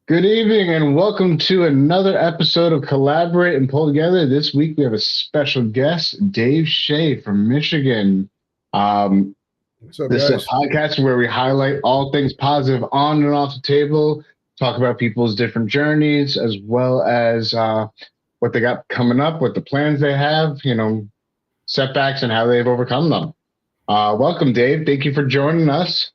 Good evening and welcome to another episode of Collaborate and Pull Together. This week we have a special guest, Dave Shay from Michigan. What's up, This is a guys? podcast where we highlight all things positive on and off the table, talk about people's different journeys, as well as what they got coming up, what the plans they have, setbacks and how they've overcome them. Welcome, Dave. Thank you for joining us.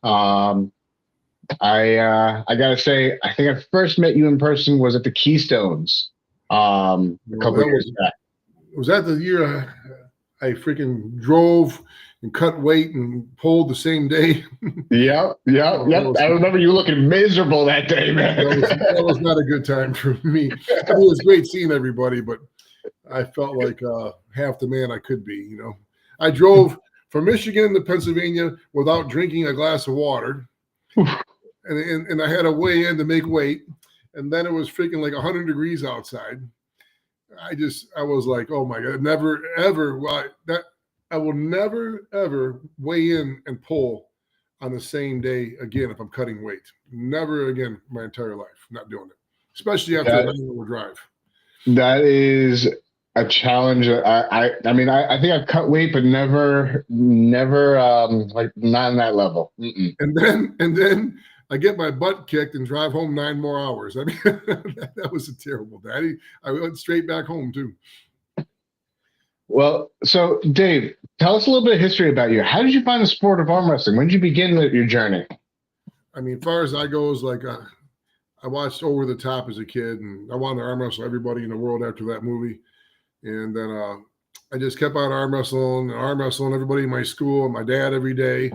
I gotta say, I think I first met you in person was at the Keystones a couple of years back. Was that the year I freaking drove and cut weight and pulled the same day? Yep. I remember you looking miserable that day, man. That was not a good time for me. It was great seeing everybody, but I felt like half the man I could be. I drove from Michigan to Pennsylvania without drinking a glass of water. And I had to weigh in to make weight, and then it was freaking like 100 degrees outside. I was like, oh my God, never ever. I will never ever weigh in and pull on the same day again if I'm cutting weight. Never again my entire life. Not doing it, especially after a 9-hour drive. That is a challenge. I think I've cut weight, but never like not on that level. Mm-mm. And then I get my butt kicked and drive home 9 more hours. I mean, that was a terrible day. I went straight back home too. Well, so Dave, tell us a little bit of history about you. How did you find the sport of arm wrestling? When did you begin your journey? I mean, as far as I goes, like I watched Over the Top as a kid, and I wanted to arm wrestle everybody in the world after that movie. And then I just kept on arm wrestling everybody in my school and my dad every day.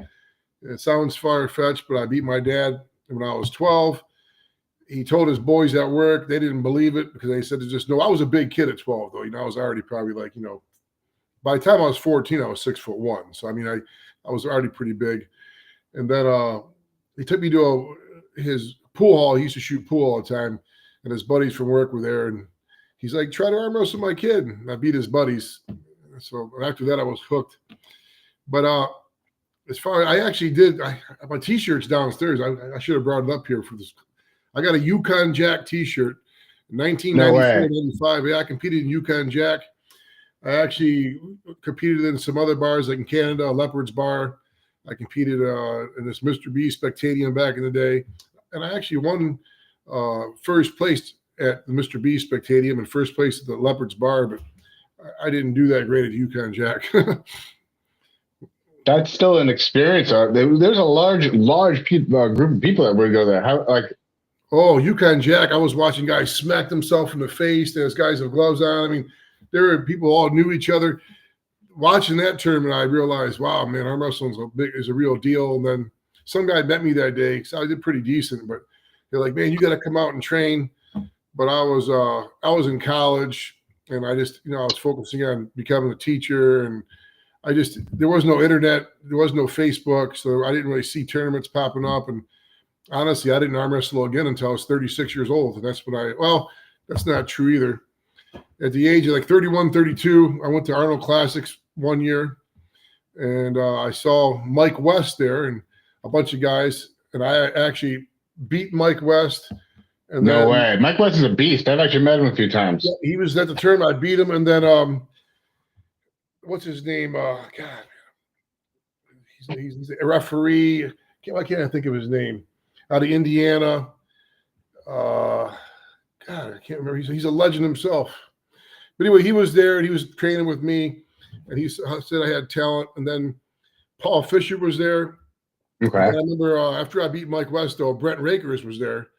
It sounds far-fetched, but I beat my dad when I was 12. He told his boys at work. They didn't believe it because they said no. I was a big kid at 12, though. I was already probably like, by the time I was 14, I was 6'1". So, I mean, I was already pretty big. And then he took me to his pool hall. He used to shoot pool all the time, and his buddies from work were there. And he's like, try to arm wrestle my kid. And I beat his buddies. So after that, I was hooked. But as far as I actually did, my T-shirt's downstairs. I should have brought it up here for this. I got a Yukon Jack T-shirt, 1994-95. Yeah, I competed in Yukon Jack. I actually competed in some other bars like in Canada, Leopard's Bar. I competed in this Mr. B Spectadium back in the day, and I actually won first place at the Mr. B Spectadium and first place at the Leopard's Bar, but I didn't do that great at Yukon Jack. That's still an experience. There's a large group of people that would go there. Yukon Jack, I was watching guys smack themselves in the face. There's guys with gloves on. I mean, there were people all knew each other. Watching that tournament, I realized, wow, man, arm wrestling is a real deal. And then some guy met me that day, so I did pretty decent. But they're like, man, you got to come out and train. But I was in college, and I was focusing on becoming a teacher, and there was no internet, there was no Facebook, so I didn't really see tournaments popping up. And honestly, I didn't arm wrestle again until I was 36 years old. And that's when that's not true either. At the age of like 31, 32, I went to Arnold Classics one year, and I saw Mike West there and a bunch of guys, and I actually beat Mike West. And no way. Mike West is a beast. I've actually met him a few times. Yeah, he was at the tournament. I beat him, and then what's his name? God, he's a referee. Why can't I think of his name? Out of Indiana. God, I can't remember. He's a legend himself. But anyway, he was there, and he was training with me, and he said I had talent. And then Paul Fisher was there. Okay. And I remember after I beat Mike West, though, Brent Rakers was there.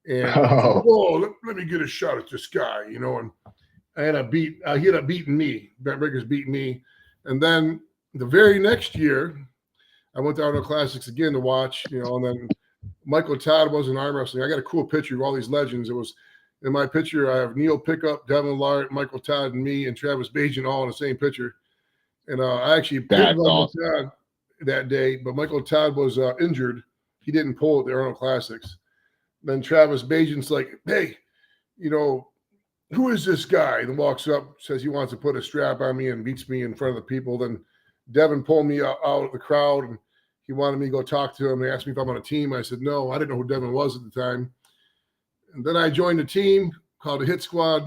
And I was like, let me get a shot at this guy, and he ended up beating me. Brent Rakers beat me. And then the very next year, I went to Arnold Classics again to watch, and then Michael Todd was in arm wrestling. I got a cool picture of all these legends. It was in my picture, I have Neil Pickup, Devin Lart, Michael Todd, and me, and Travis Bajan all in the same picture. And I actually pinned Michael Todd that day, but Michael Todd was injured. He didn't pull at the Arnold Classics. Then Travis Bajan's like, hey, who is this guy? And walks up, says he wants to put a strap on me and beats me in front of the people. Then Devin pulled me out of the crowd, and he wanted me to go talk to him. They asked me if I'm on a team. I said, no, I didn't know who Devin was at the time. And then I joined a team called the Hit Squad,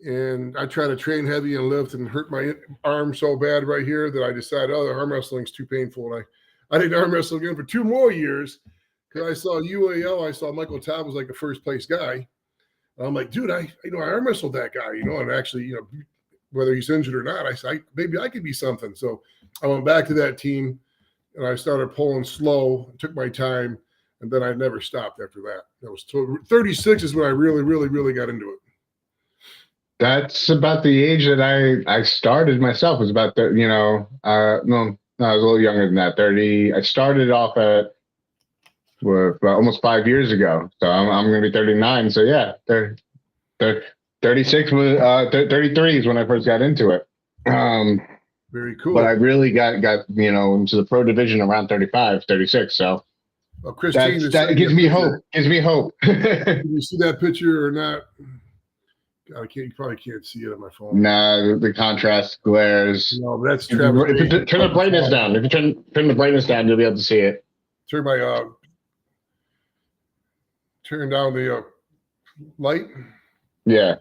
and I tried to train heavy and lift and hurt my arm so bad right here that I decided, oh, the arm wrestling's too painful. And I didn't arm wrestle again for 2 more years because I saw UAL. I saw Michael Todd was like the first place guy. And I'm like, dude, I arm wrestled that guy, and actually, whether he's injured or not, I said, maybe I could be something. So I went back to that team and I started pulling slow, took my time, and then I never stopped after that. That was 36 is when I really, really, really got into it. That's about the age that I started myself. It was about no, I was a little younger than that. 30. I started off at almost 5 years ago. So I'm going to be 39. So yeah, 36 was 33 is when I first got into it. Very cool. But I really got into the pro division around 35, 36. So Christine, that gives me hope. Gives me hope. Did you see that picture or not? God, you probably can't see it on my phone. Nah, the contrast glares. No, but that's Travis. If you turn the brightness down, if you turn the brightness down, you'll be able to see it. Turn down the light. Yeah.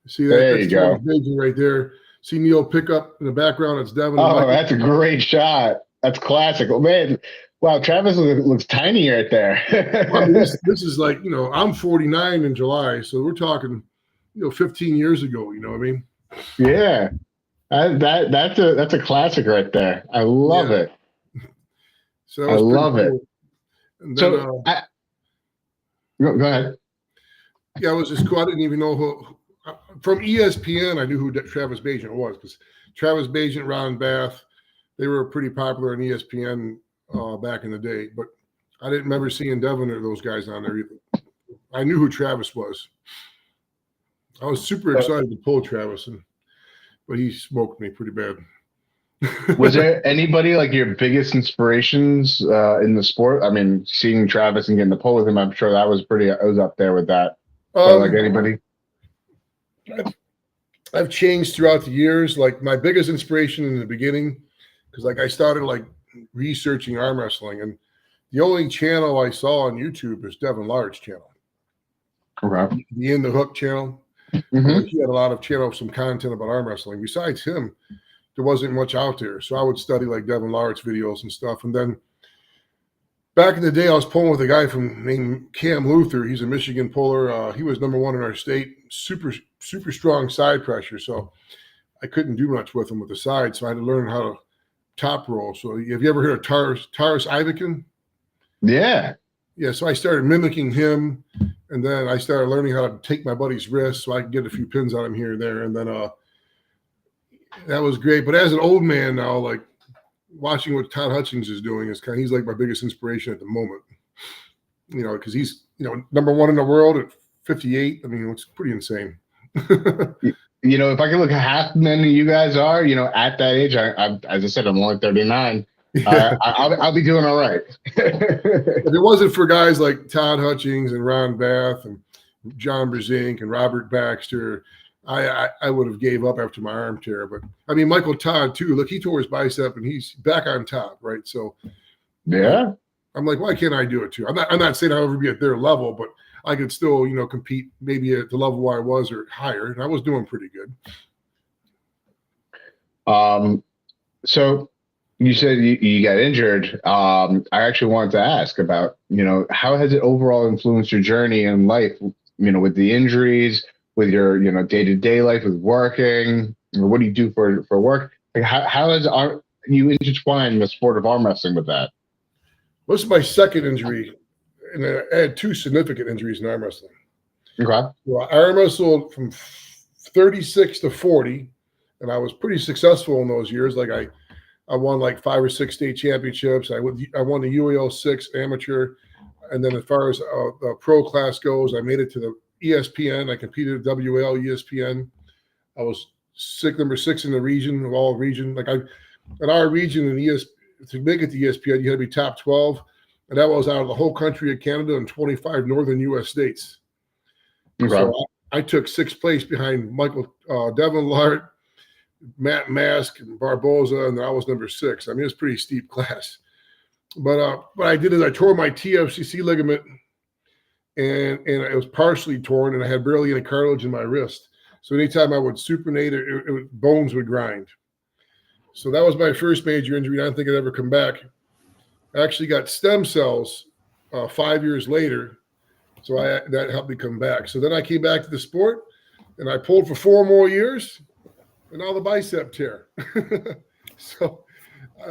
See that? There you go. Right there. See Neil pick up in the background. It's Devin. Oh, that's a great shot. That's classic. Oh, man. Wow, Travis looks tiny right there. I mean, this is like, I'm 49 in July, so we're talking, 15 years ago. You know what I mean? Yeah, that's a classic right there. I love it. So I love it. And then, So go ahead. Yeah, it was just cool. I didn't even know who from ESPN. I knew who Travis Bagent was because Travis Bagent, Ron Bath, they were pretty popular on ESPN back in the day. But I didn't remember seeing Devin or those guys on there either. I knew who Travis was. I was super excited to pull Travis, but he smoked me pretty bad. Was there anybody like your biggest inspirations in the sport? I mean, seeing Travis and getting the pull with him, I'm sure that was I was up there with that. Like anybody? I've changed throughout the years. Like my biggest inspiration in the beginning, because like I started like researching arm wrestling, and the only channel I saw on YouTube is Devin Lard's channel. Okay. The In the Hook channel. Mm-hmm. He had a lot of some content about arm wrestling. Besides him, there wasn't much out there. So I would study like Devin Lard's videos and stuff. And then back in the day, I was pulling with a guy named Cam Luther. He's a Michigan puller. He was number 1 in our state. Super, super strong side pressure. So I couldn't do much with him with the side. So I had to learn how to top roll. So have you ever heard of Taurus Ivakin? Yeah. Yeah. So I started mimicking him. And then I started learning how to take my buddy's wrist so I could get a few pins on him here and there. And then that was great. But as an old man now, like watching what Todd Hutchings is doing he's like my biggest inspiration at the moment. Because he's number 1 in the world at 58. I mean, it's pretty insane. If I can look at half many of you guys are, at that age, I as I said, I'm only 39. I'll be doing all right. If it wasn't for guys like Todd Hutchings and Ron Bath and John Brezink and Robert Baxter, I would have gave up after my arm tear. But I mean, Michael Todd too. Look, he tore his bicep and he's back on top, right? So yeah, I'm like, why can't I do it too? I'm not saying I'll ever be at their level, but I could still, compete maybe at the level where I was or higher, and I was doing pretty good. So you said you got injured. I actually wanted to ask about, how has it overall influenced your journey in life, with the injuries, with your, day-to-day life, with working, or what do you do for work? Like how has you intertwined the sport of arm wrestling with that? This is my second injury, and I had 2 significant injuries in arm wrestling. Okay. Well, I arm wrestled from 36 to 40, and I was pretty successful in those years. Like I won like 5 or 6 state championships. I won the UAL 6 amateur. And then as far as the pro class goes, I made it to the ESPN. I competed at WL ESPN. I was number 6 in the region of all region. Like in our region in to make it to ESPN, you had to be top 12. And that was out of the whole country of Canada and 25 northern U.S. states. Okay. So I took 6th place behind Devin Lard, Matt Mask, and Barboza, and I was number 6. I mean, it was a pretty steep class. But what I did is I tore my TFCC ligament and it was partially torn, and I had barely any cartilage in my wrist. So anytime I would supinate it, bones would grind. So that was my first major injury. I didn't think I'd ever come back. I actually got stem cells 5 years later, so that helped me come back. So then I came back to the sport, and I pulled for 4 more years, and now the bicep tear. So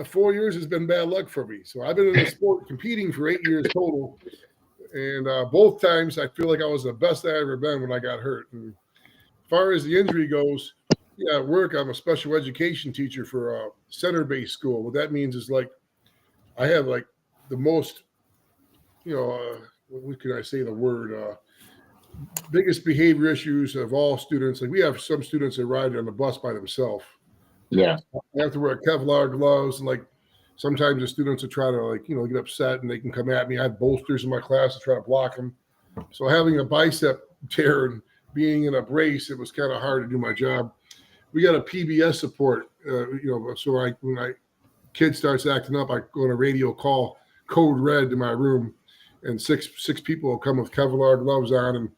4 years has been bad luck for me. So I've been in the sport competing for 8 years total, and both times I feel like I was the best I ever been when I got hurt. And as far as the injury goes, yeah, at work I'm a special education teacher for a center-based school. What that means is like I have like the most, what can I say the word? Biggest behavior issues of all students. Like we have some students that ride on the bus by themselves. Yeah. I have to wear Kevlar gloves, and like sometimes the students will try to get upset and they can come at me. I have bolsters in my class to try to block them. So having a bicep tear and being in a brace, it was kind of hard to do my job. We got a PBS support, so when my kid starts acting up, I go on a radio call, code red, to my room, and six people will come with Kevlar gloves on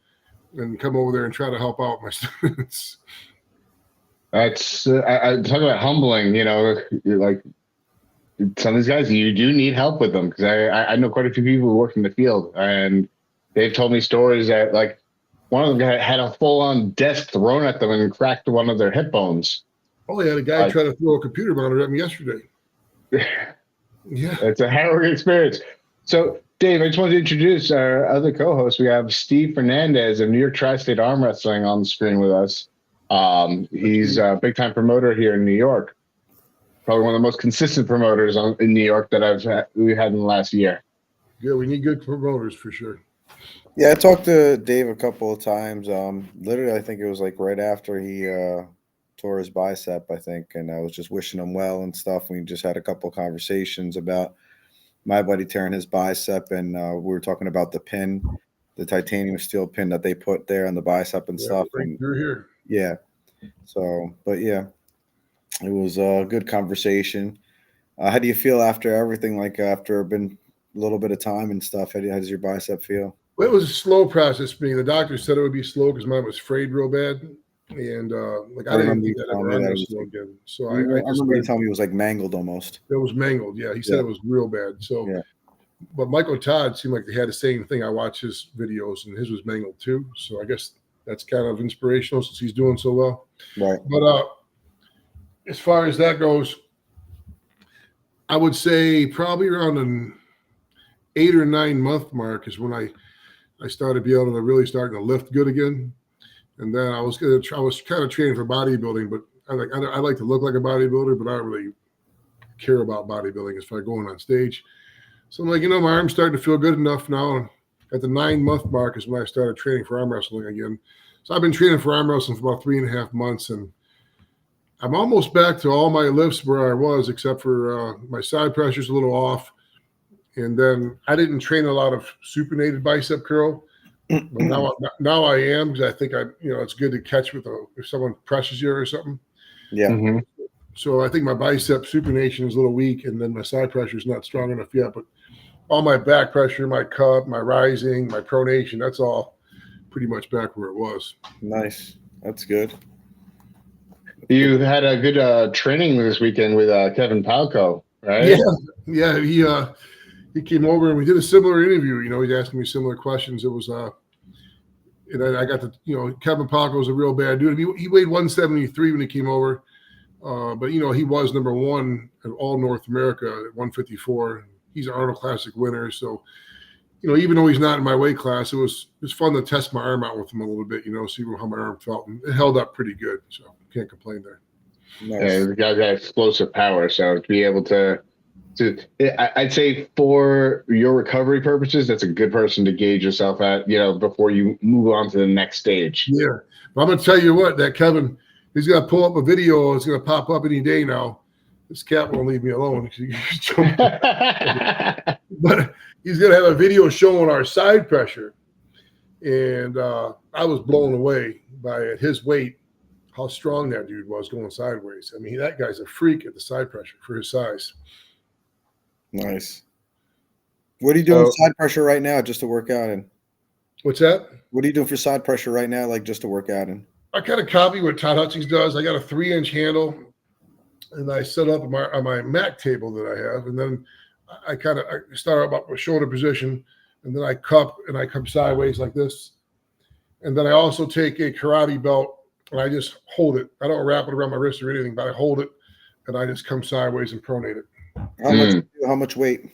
and come over there and try to help out my students. That's I talk about humbling. Like some of these guys, you do need help with them, because I know quite a few people who work in the field, and they've told me stories that like one of them had a full-on desk thrown at them and cracked one of their hip bones. Oh, yeah, the guy tried to throw a computer monitor at me yesterday. Yeah, it's a harrowing experience. So, Dave, I just wanted to introduce our other co-host. We have Steve Fernandez of New York Tri-State Arm Wrestling on the screen with us. He's a big-time promoter here in New York. Probably one of the most consistent promoters in New York that we've had in the last year. Yeah, we need good promoters for sure. Yeah, I talked to Dave a couple of times. Literally, I think it was like right after he tore his bicep, I think, and I was just wishing him well and stuff. We just had a couple of conversations about my buddy tearing his bicep, and we were talking about the pin, the titanium steel pin that they put there on the bicep and stuff. Right, and you're here. Yeah. So, but yeah, it was a good conversation. How do you feel after everything? Like after been a little bit of time and stuff, how does your bicep feel? Well, it was a slow process for me. The doctor said it would be slow because mine was frayed real bad, and I didn't think that ever was slow again. So I remember you telling me it was like mangled almost. It was mangled. Yeah, he said it was real bad. So, yeah. But Michael Todd seemed like they had the same thing. I watched his videos, and his was mangled too. So I guess that's kind of inspirational since he's doing so well. Right. But as far as that goes, I would say probably around an 8 or 9 month mark is when I started being able to really starting to lift good again. And then I was kind of training for bodybuilding, but I like to look like a bodybuilder, but I don't really care about bodybuilding as far as going on stage. So I'm like, my arm's starting to feel good enough now. At the 9 month mark is when I started training for arm wrestling again. So I've been training for arm wrestling for about 3.5 months, and I'm almost back to all my lifts where I was, except for my side pressure's a little off. And then I didn't train a lot of supinated bicep curl, but now I am, because I think it's good to catch if someone presses you or something. Yeah. Mm-hmm. So I think my bicep supination is a little weak, and then my side pressure is not strong enough yet. But all my back pressure, my CUBB, my rising, my pronation, that's all pretty much back where it was. Nice. That's good. You had a good training this weekend with Kevin Palco, right? Yeah. He came over and we did a similar interview. He's asking me similar questions. It was, and I got to, Kevin Palco was a real bad dude. He weighed 173 when he came over, but he was number one in all North America at 154. He's an Arnold Classic winner, so even though he's not in my weight class, it was fun to test my arm out with him a little bit, see how my arm felt, and it held up pretty good. So can't complain there. Nice. Yeah, the guy's got explosive power, so to be able to I'd say for your recovery purposes, that's a good person to gauge yourself at, before you move on to the next stage. Yeah. But I'm going to tell you what, that Kevin, he's going to pull up a video. It's going to pop up any day now. This cat won't leave me alone. But he's going to have a video showing our side pressure. And I was blown away by, at his weight, how strong that dude was going sideways. I mean, that guy's a freak at the side pressure for his size. Nice. What are you doing with side pressure right now just to work out in? What's that? What are you doing for side pressure right now, like just to work out in? I kind of copy what Todd Hutchings does. I got a 3-inch handle, and I set up on my Mac table that I have, and then I start about with shoulder position, and then I cup and I come sideways like this, and then I also take a karate belt and I just hold it. I don't wrap it around my wrist or anything, but I hold it and I just come sideways and pronate it. How much weight?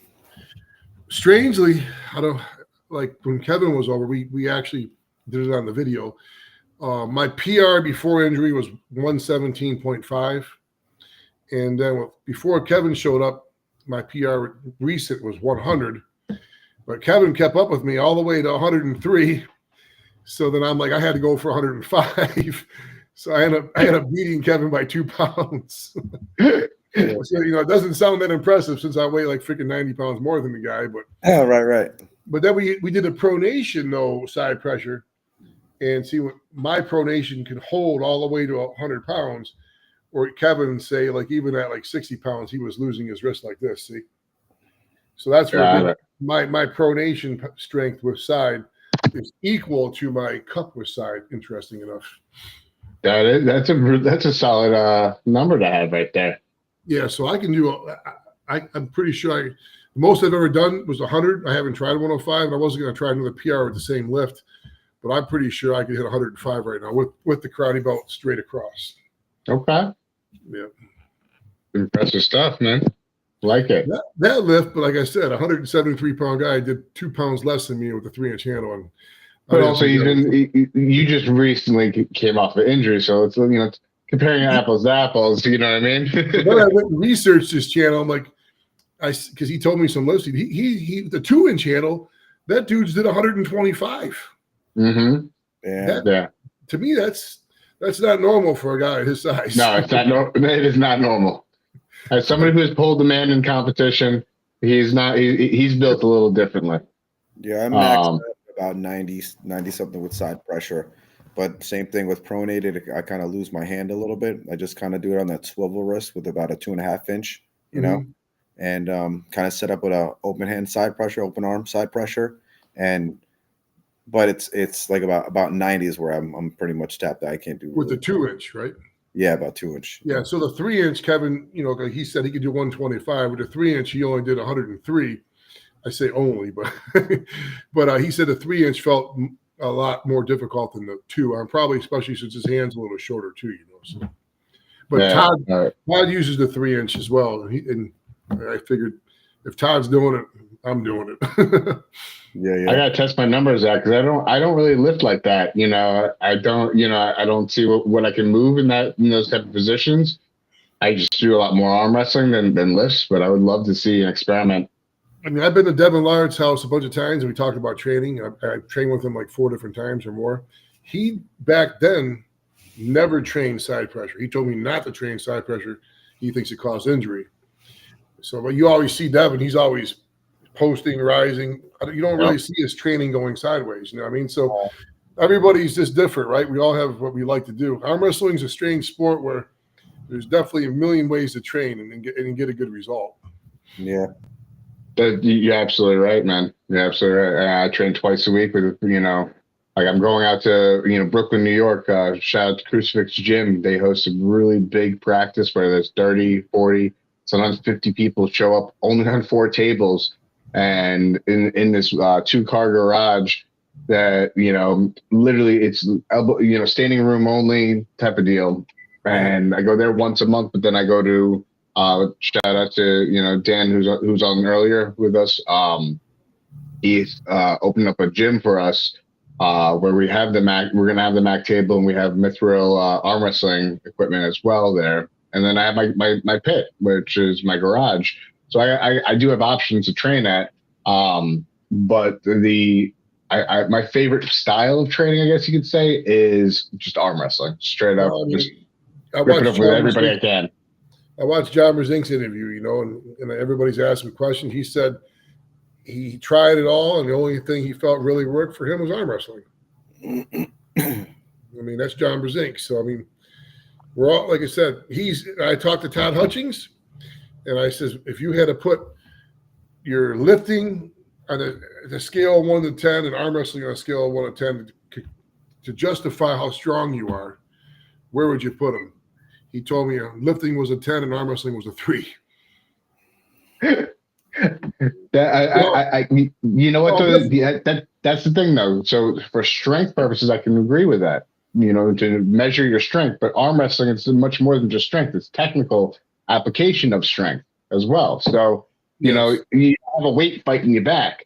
Strangely, I don't like when Kevin was over. We actually did it on the video. My PR before injury was 117.5, and then before Kevin showed up, my PR recent was 100. But Kevin kept up with me all the way to 103. So then I'm like, I had to go for 105. So I ended up beating Kevin by 2 pounds. So, it doesn't sound that impressive since I weigh like freaking 90 pounds more than the guy. But right. But then we did a pronation, though, side pressure, and see what my pronation can hold all the way to 100 pounds. Or Kevin say, like, even at like 60 pounds, he was losing his wrist like this. See? So that's where my pronation strength with side is equal to my cup with side. Interesting enough. That's a solid number to have right there. Yeah, so I can do. I'm pretty sure the most I've ever done was 100. I haven't tried 105, and I wasn't going to try another PR with the same lift, but I'm pretty sure I could hit 105 right now with the karate belt straight across. Okay. Yeah. Impressive stuff, man. Like it. That lift, but like I said, a 173-pound guy did 2 pounds less than me with a 3-inch handle. And but also, you just recently came off an injury, so it's comparing apples to apples. You know what I mean? Then I went and researched his channel. I'm like, because he told me some lifts. He the 2-inch handle, that dude's did 125. Mm-hmm. Yeah. To me, that's not normal for a guy his size. No, it's not. It is not normal. As somebody who has pulled the man in competition, he's not. He's built a little differently. Yeah, I'm maxed about 90 something with side pressure, but same thing with pronated. I kind of lose my hand a little bit. I just kind of do it on that swivel wrist with about a 2.5 inch, and kind of set up with a open hand side pressure, open arm side pressure, but it's like about 90 is where I'm pretty much tapped out. I can't do with the 2-inch, right? Yeah, about 2-inch. Yeah, so the 3-inch, Kevin, he said he could do 125. With the 3-inch, he only did 103. I say only, but he said the 3-inch felt a lot more difficult than the 2. I'm probably, especially since his hand's a little shorter too, So. But yeah, Todd uses the 3-inch as well, and I figured if Todd's doing it, I'm doing it. Yeah. I gotta test my numbers out because I don't really lift like that. I don't see what I can move in those type of positions. I just do a lot more arm wrestling than lifts, but I would love to see an experiment. I mean, I've been to Devin Lard's house a bunch of times, and we talked about training. I trained with him like 4 different times or more. He back then never trained side pressure. He told me not to train side pressure. He thinks it caused injury. So, but you always see Devin. He's always posting, rising. You don't really see his training going sideways. You know what I mean? So everybody's just different, right? We all have what we like to do. Arm wrestling is a strange sport where there's definitely a million ways to train and get a good result. Yeah. You're absolutely right, man. You're absolutely right. I train twice a week with, like I'm going out to, Brooklyn, New York. Shout out to Crucifix Gym. They host a really big practice where there's 30, 40, sometimes 50 people show up only on 4 tables. And in this 2-car garage that, literally it's, standing room only type of deal. And I go there once a month, but then I go to, shout out to, Dan, who's on earlier with us. He's opened up a gym for us where we have we're going to have the Mac table and we have Mithril arm wrestling equipment as well there. And then I have my pit, which is my garage. So I do have options to train at, but my favorite style of training, I guess you could say, is just arm wrestling, straight up, just ripping up with everybody I can. I watched John Brzezink's interview, and everybody's asking questions. He said he tried it all, and the only thing he felt really worked for him was arm wrestling. I mean, that's John Brzezink. So I mean, we're all, like I said, I talked to Todd Hutchings. And I says, if you had to put your lifting on the scale of 1 to 10, and arm wrestling on a scale of 1 to 10, to justify how strong you are, where would you put them? He told me lifting was a 10 and arm wrestling was a 3. You know what? That's the thing, though. So for strength purposes, I can agree with that. You know, to measure your strength, but arm wrestling, it's much more than just strength. It's technical application of strength as well. So, you know, you have a weight fighting you back,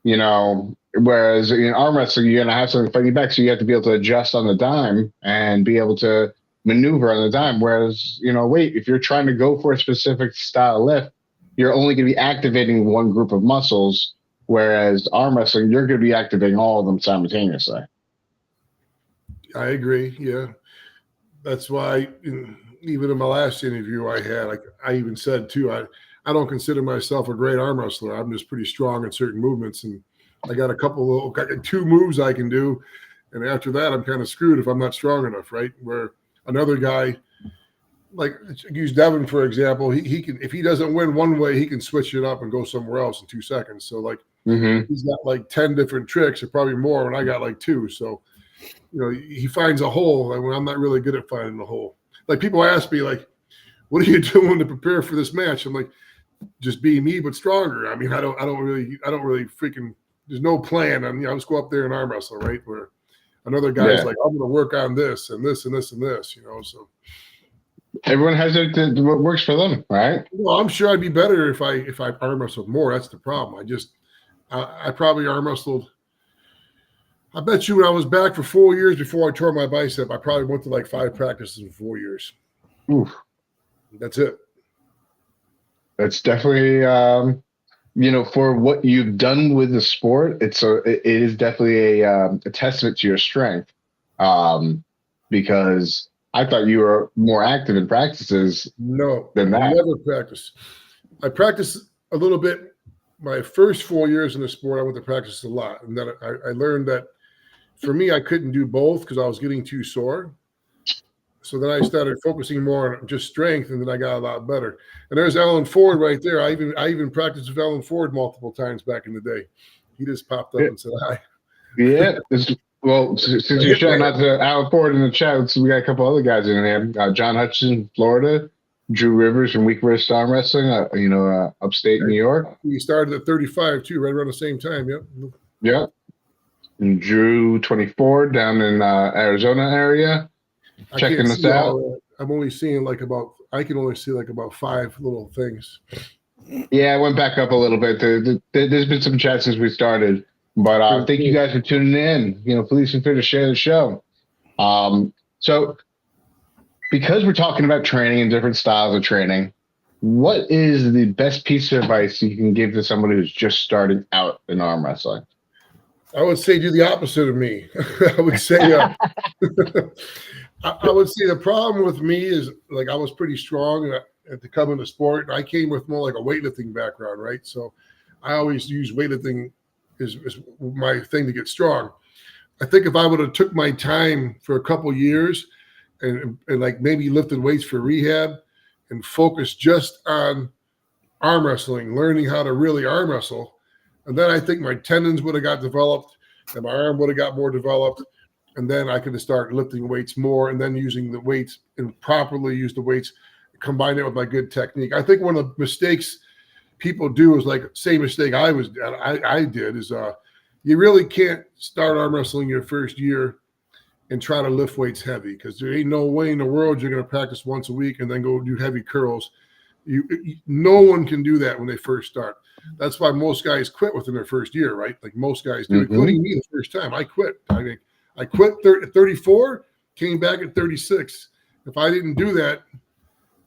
you know, whereas in arm wrestling, you're going to have something fighting you back. So you have to be able to adjust on the dime and be able to maneuver on the dime. Whereas, you know, if you're trying to go for a specific style lift, you're only going to be activating one group of muscles. Whereas arm wrestling, you're going to be activating all of them simultaneously. I agree. Yeah. That's why even in my last interview I had, like I even said too, I don't consider myself a great arm wrestler. I'm just pretty strong in certain movements. And I got I got 2 moves I can do. And after that, I'm kind of screwed if I'm not strong enough, right? Where another guy, like use Devin, for example, he can, if he doesn't win one way, he can switch it up and go somewhere else in 2 seconds. So like he's got like 10 different tricks or probably more when I got like 2. So, you know, he finds a hole. Like, when I'm not really good at finding a hole. Like people ask me, like, "What are you doing to prepare for this match?" I'm like, "Just be me, but stronger." I mean, I don't really freaking. There's no plan. I mean, I'll just go up there and arm wrestle, right? Where another guy's like, "I'm going to work on this and this and this and this," you know. So everyone has what works for them, right? Well, I'm sure I'd be better if I arm wrestled more. That's the problem. I probably arm wrestled. I bet you when I was back for 4 years before I tore my bicep, I probably went to like 5 practices in 4 years. Oof. That's it. That's definitely, you know, for what you've done with the sport, it is definitely a testament to your strength. Because I thought you were more active in practices. No, than that. I never practiced. I practiced a little bit. My first 4 years in the sport, I went to practice a lot. And then I learned that for me, I couldn't do both because I was getting too sore. So then I started focusing more on just strength, and then I got a lot better. And there's Alan Ford right there. I even practiced with Alan Ford multiple times back in the day. He just popped up and said hi. Yeah. Well, since you're shouting out to Alan Ford in the chat, so we got a couple other guys in there. John Hutchinson, Florida. Drew Rivers from Weak Wrist Arm Wrestling, upstate New York. We started at 35 too, right around the same time. Yep. Yeah. And Drew 24 down in Arizona area. Checking us out. I'm only seeing I can only see like about 5 little things. Yeah, I went back up a little bit. There's been some chats since we started, but thank you guys for tuning in. You know, please feel free to share the show. So because we're talking about training and different styles of training, what is the best piece of advice you can give to someone who's just starting out in arm wrestling? I would say do the opposite of me. I would say I would say the problem with me is like I was pretty strong at the come into sport. I came with more like a weightlifting background, right? So I always use weightlifting is my thing to get strong. I think if I would have took my time for a couple years and like maybe lifted weights for rehab and focused just on arm wrestling, learning how to really arm wrestle, and then I think my tendons would have got developed and my arm would have got more developed. And then I could have started lifting weights more and then using the weights and properly use the weights, combine it with my good technique. I think one of the mistakes people do is like same mistake I did is you really can't start arm wrestling your first year and try to lift weights heavy because there ain't no way in the world you're going to practice once a week and then go do heavy curls. No one can do that when they first start. That's why most guys quit within their first year, right? Like most guys do, including me the first time. I quit. I quit at 34, came back at 36. If I didn't do that,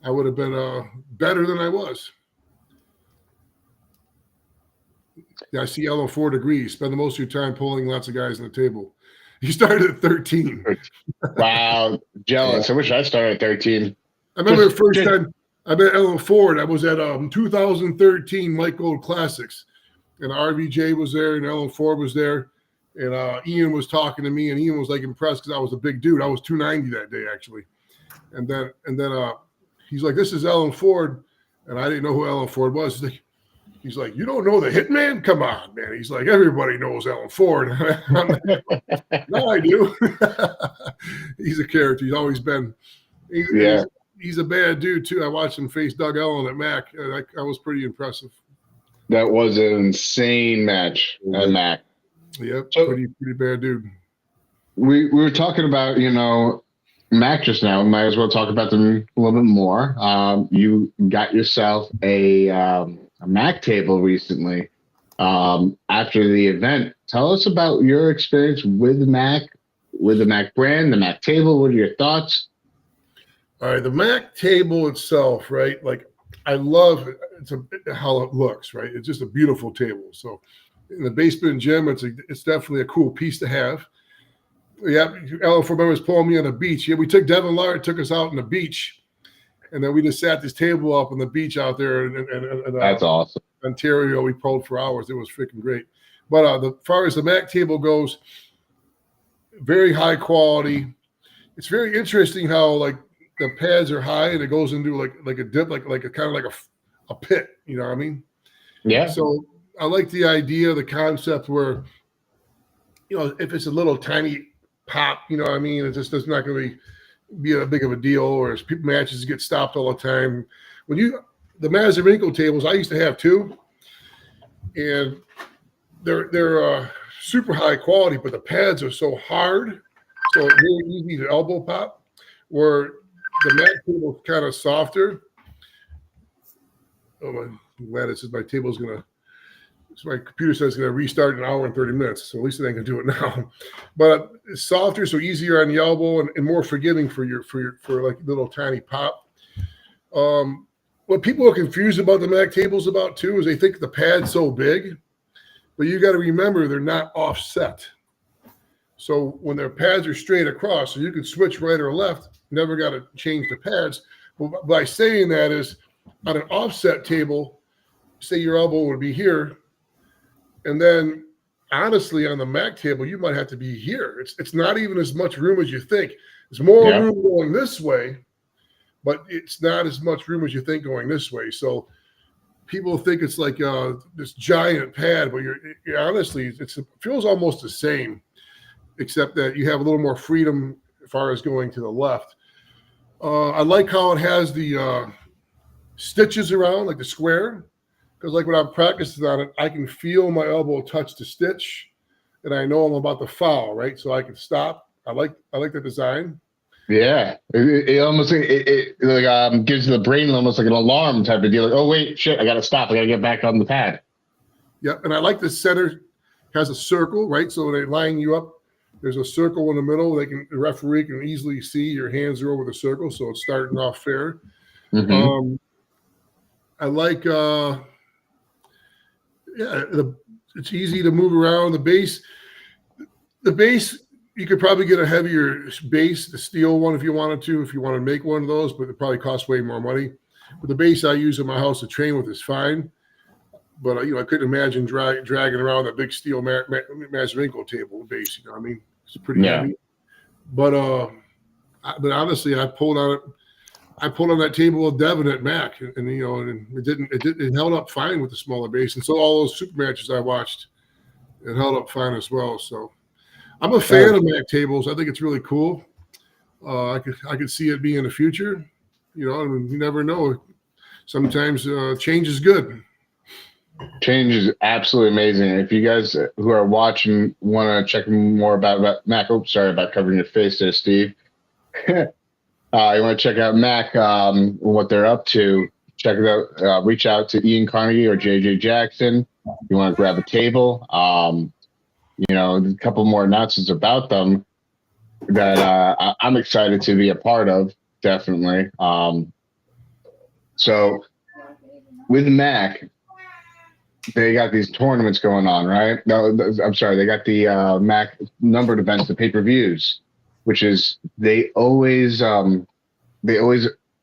I would have been better than I was. Yeah, I see Ellen 4 degrees. Spend the most of your time pulling lots of guys on the table. You started at 13. Wow, jealous. I wish I started at 13. I remember the first time I met Ellen Ford. I was at 2013 Mike Gold Classics, and RVJ was there, and Ellen Ford was there, and Ian was talking to me, and Ian was like impressed because I was a big dude. I was 290 that day actually, and then he's like, "This is Ellen Ford," and I didn't know who Ellen Ford was. He's like, He's like, you don't know the Hitman? Come on, man. He's like, everybody knows Alan Ford. I'm like, no, I do. He's a character. He's always been. He's a bad dude, too. I watched him face Doug Ellen at Mac. And I was pretty impressive. That was an insane match at Mac. Yep, so, pretty bad dude. We were talking about, Mac just now. We might as well talk about them a little bit more. You got yourself a Mac table recently after the event. Tell us about your experience with Mac, with the Mac brand, the Mac table. What are your thoughts? All right, the Mac table itself, right? Like, I love how it looks, right? It's just a beautiful table. So in the basement gym, it's definitely a cool piece to have. Yeah, Alan Ford was pulling me on the beach. Yeah, we took Devin Lard, took us out on the beach, and then we just sat this table up on the beach out there. And that's awesome. Ontario, we pulled for hours. It was freaking great. But as far as the Mac table goes, very high quality. It's very interesting how like the pads are high and it goes into like a dip, like a kind of like a pit. You know what I mean? Yeah. So I like the idea, the concept where, if it's a little tiny pop, you know what I mean? It's not going to be a big of a deal, or as matches get stopped all the time. The Mazarenko tables, I used to have two, and they're super high quality, but the pads are so hard, so it's really easy to elbow pop, where the Mac table is kind of softer. Oh, I'm glad it says my table's going to, so my computer says it's going to restart in an hour and 30 minutes. So at least they can do it now. But it's softer, so easier on the elbow and more forgiving for like little tiny pop. What people are confused about the Mac tables about too is they think the pad's so big, but you got to remember they're not offset. So when their pads are straight across, so you can switch right or left, never got to change the pads. But by saying that is on an offset table, say your elbow would be here. And then, honestly, on the Mac table, you might have to be here. It's not even as much room as you think. There's more room going this way, but it's not as much room as you think going this way. So people think it's like this giant pad, but you're honestly, it feels almost the same, except that you have a little more freedom as far as going to the left. I like how it has the stitches around, like the square. Because like when I'm practicing on it, I can feel my elbow touch the stitch, and I know I'm about to foul, right? So I can stop. I like the design. Yeah, it almost gives the brain almost like an alarm type of deal. Like, oh wait, shit, I got to stop. I got to get back on the pad. Yeah, and I like the center has a circle, right? So they line you up. There's a circle in the middle. The referee can easily see your hands are over the circle, so it's starting off fair. Mm-hmm. I like. It's easy to move around. The base, you could probably get a heavier base, the steel one if you wanted to make one of those, but it probably costs way more money. But the base I use in my house to train with is fine. But I couldn't imagine dragging around that big steel Mazarenko table base. You know what I mean? It's pretty heavy. But honestly, I pulled on that table with Devin at Mac, and it held up fine with the smaller base. And so all those super matches I watched, it held up fine as well. So I'm a fan of Mac tables. I think it's really cool. I could see it being the future. And you never know. Sometimes change is good. Change is absolutely amazing. If you guys who are watching want to check more about Mac, about covering your face there, Steve. You want to check out Mac, what they're up to, check it out. Reach out to Ian Carnegie or JJ Jackson. You want to grab a table. A couple more announcements about them that I'm excited to be a part of, definitely. So with Mac, they got these tournaments going on, right? No, I'm sorry. They got the Mac numbered events, the pay-per-views, which is they always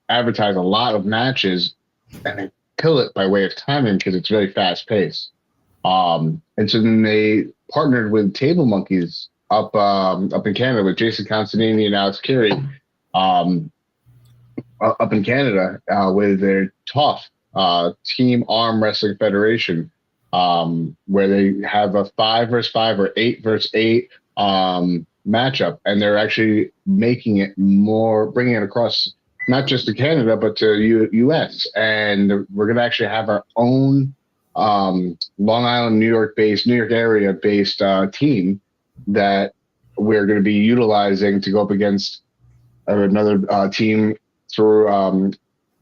advertise a lot of matches and they kill it by way of timing because it's very fast paced. And so then they partnered with Table Monkeys up in Canada with Jason Constantini and Alex Carey up in Canada with their Tough Team Arm Wrestling Federation, where they have a 5 versus 5 or 8 versus 8 matchup, and they're actually making it more, bringing it across not just to Canada but to U.S. And we're gonna actually have our own Long Island, New York area based team that we're going to be utilizing to go up against another team through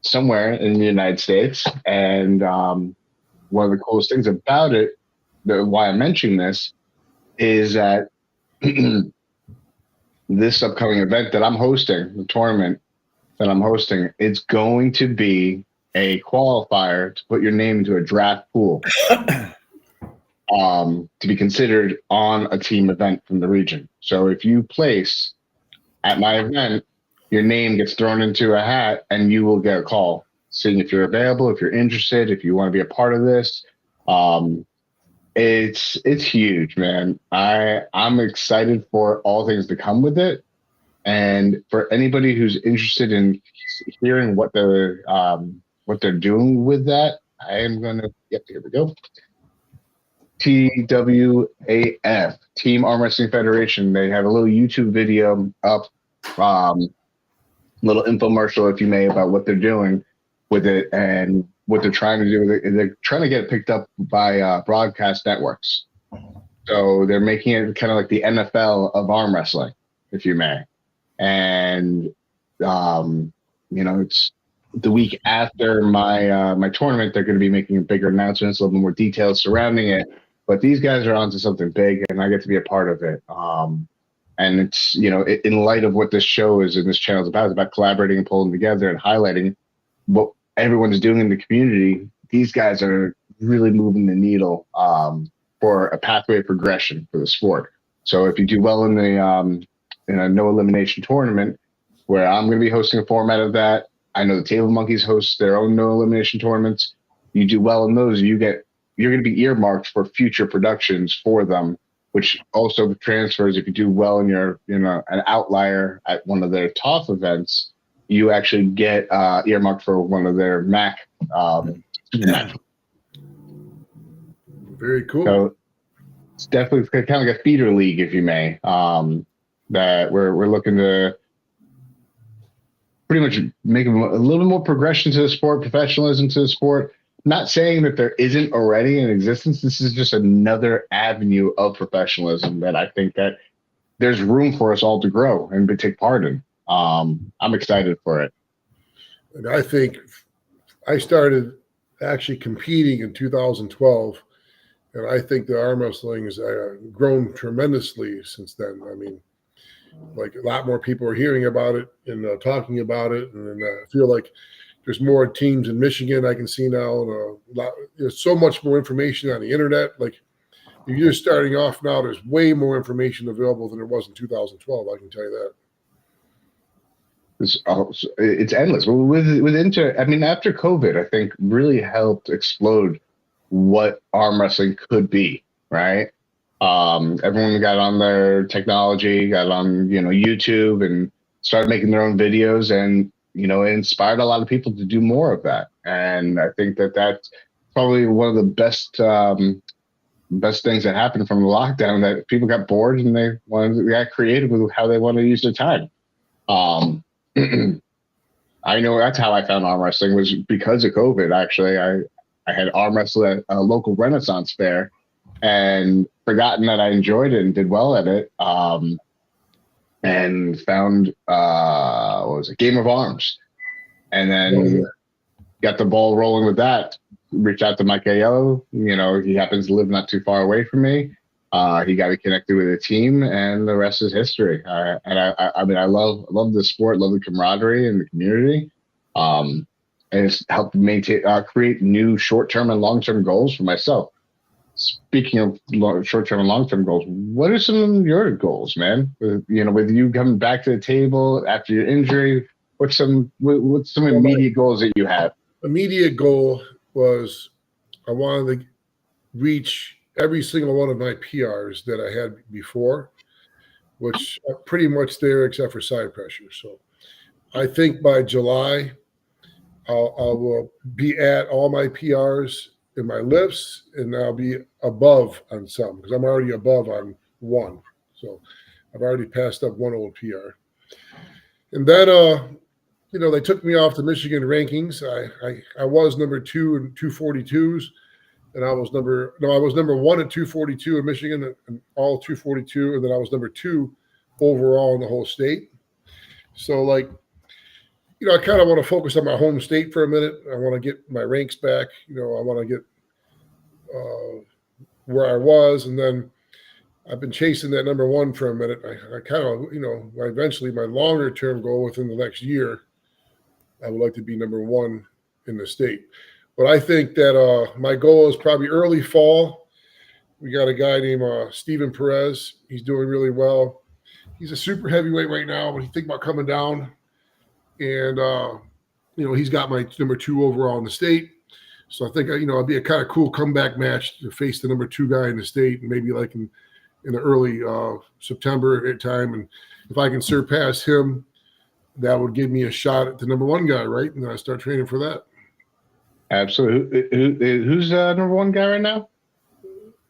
somewhere in the United States. And one of the coolest things about it, why I'm mentioning this, is that this upcoming event that I'm hosting, the tournament that I'm hosting, it's going to be a qualifier to put your name into a draft pool to be considered on a team event from the region. So if you place at my event, your name gets thrown into a hat and you will get a call seeing if you're available, if you're interested, if you want to be a part of this. It's huge, man. I'm excited for all things to come with it. And for anybody who's interested in hearing what they're doing with that, I am gonna. Yep, here we go. TWAF, Team Arm Wrestling Federation. They have a little YouTube video up, little infomercial, if you may, about what they're doing with it and what they're trying to do with it. They're trying to get it picked up by broadcast networks. So they're making it kind of like the NFL of arm wrestling, if you may. And it's the week after my tournament. They're going to be making bigger announcements, a little bit more details surrounding it. But these guys are onto something big, and I get to be a part of it. And it's, in light of what this show is and this channel is about, it's about collaborating and pulling together and highlighting what everyone's doing in the community. These guys are really moving the needle for a pathway of progression for the sport. So if you do well in the in a no elimination tournament, where I'm going to be hosting a format of that, I know the Table Monkeys host their own no elimination tournaments. You do well in those, you're going to be earmarked for future productions for them, which also transfers. If you do well in your, an outlier at one of their TOF events, you actually get earmarked for one of their MAC super match. Very cool. So it's definitely kind of like a feeder league, if you may, that we're looking to pretty much make a little bit more progression to the sport, professionalism to the sport. Not saying that there isn't already in existence. This is just another avenue of professionalism that I think that there's room for us all to grow and to take part in. I'm excited for it. And I think I started actually competing in 2012, and I think the arm wrestling has grown tremendously since then. I mean, like a lot more people are hearing about it and talking about it, and I feel like there's more teams in Michigan I can see now, and there's so much more information on the internet. Like, if you're just starting off now, there's way more information available than there was in 2012. I can tell you that. It's endless. After COVID, I think really helped explode what arm wrestling could be, right? Everyone got on their technology, got on, YouTube, and started making their own videos, and it inspired a lot of people to do more of that. And I think that that's probably one of the best things that happened from the lockdown, that people got bored and they got creative with how they want to use their time. I know that's how I found arm wrestling, was because of COVID. Actually, I had arm wrestle at a local Renaissance fair and forgotten that I enjoyed it and did well at it. And found Game of Arms, and then got the ball rolling with that. Reached out to Mike Aiello. He happens to live not too far away from me. He got me connected with a team, and the rest is history. I love the sport, love the camaraderie and the community. And it's helped maintain, create new short-term and long-term goals for myself. Speaking of short-term and long-term goals, what are some of your goals, man? With you coming back to the table after your injury, what's some immediate goals that you have? Immediate goal was I wanted to reach every single one of my PRs that I had before, which are pretty much there except for side pressure. So I think by July, I'll be at all my PRs in my lifts, and I'll be above on some because I'm already above on one. So I've already passed up one old PR. And then, they took me off the Michigan rankings. I was number 2 in 242s, and I was number 1 at 242 in Michigan, and all 242, and then I was number 2 overall in the whole state. So, I kind of want to focus on my home state for a minute. I want to get my ranks back. I want to get where I was, and then I've been chasing that number 1 for a minute. I kind of, eventually my longer term goal within the next year, I would like to be number 1 in the state. But I think that my goal is probably early fall. We got a guy named Steven Perez. He's doing really well. He's a super heavyweight right now, but he's thinking about coming down. And, he's got my number 2 overall in the state. So I think, it'd be a kind of cool comeback match to face the number 2 guy in the state, and maybe like in the early September time. And if I can surpass him, that would give me a shot at the number 1 guy, right? And then I start training for that. Absolutely. Who's number 1 guy right now?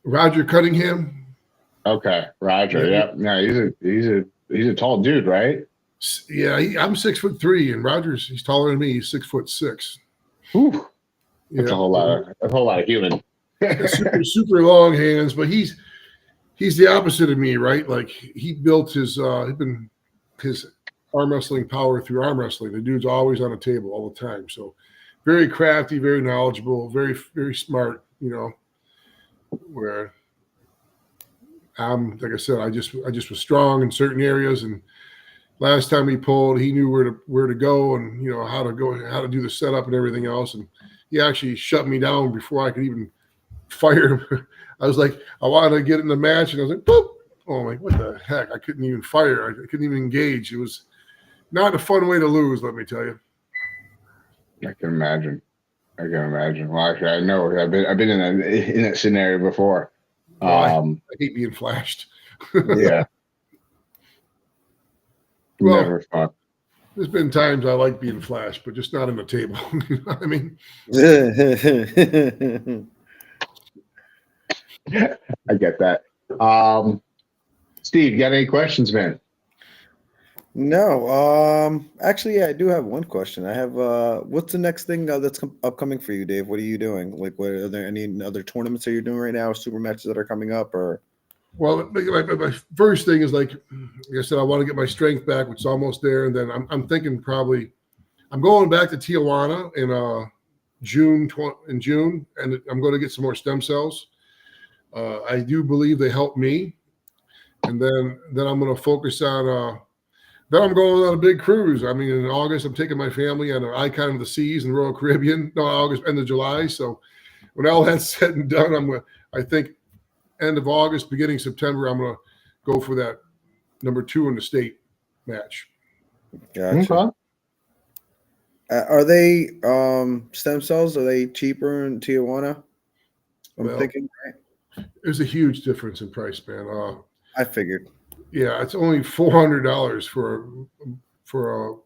Roger Cunningham. Okay, Roger. Yeah. No, he's a tall dude, right? Yeah, I'm 6'3", and he's taller than me. He's 6'6". Whew. That's a whole lot of human. super long hands, but he's the opposite of me, right? Like he built his arm wrestling power through arm wrestling. The dude's always on the table all the time. So very crafty, very knowledgeable, very, very smart, where like I said, I just was strong in certain areas, and last time he pulled, he knew where to go and how to do the setup and everything else. And he actually shut me down before I could even fire him. I was like, I wanted to get in the match, and I was like, boop. Oh, I'm like, what the heck? I couldn't even fire. I couldn't even engage. It was not a fun way to lose, let me tell you. I can imagine. Well, actually, I know. I've been in that scenario before. I hate being flashed. Yeah. Well, never fun. There's been times I like being flashed, but just not on the table. You know what I mean? I get that. Steve, you got any questions, man? No. Actually, yeah, I do have one question. I have what's the next thing that's upcoming for you, Dave? What are you doing? Like, are there any other tournaments that you're doing right now, super matches that are coming up, or? Well, my first thing is like I said, I want to get my strength back, which is almost there, and then I'm thinking probably I'm going back to Tijuana in June, and I'm going to get some more stem cells. I do believe they help me, and then I'm going to focus on. Then I'm going on a big cruise. I mean, in August, I'm taking my family on an Icon of the Seas in Royal Caribbean. No, August, end of July. So when all that's said and done, I think end of August, beginning September, I'm going to go for that number 2 in the state match. Gotcha. Okay. Are they stem cells? Are they cheaper in Tijuana? I'm thinking, right? There's a huge difference in price, man. I figured. Yeah, it's only $400 for a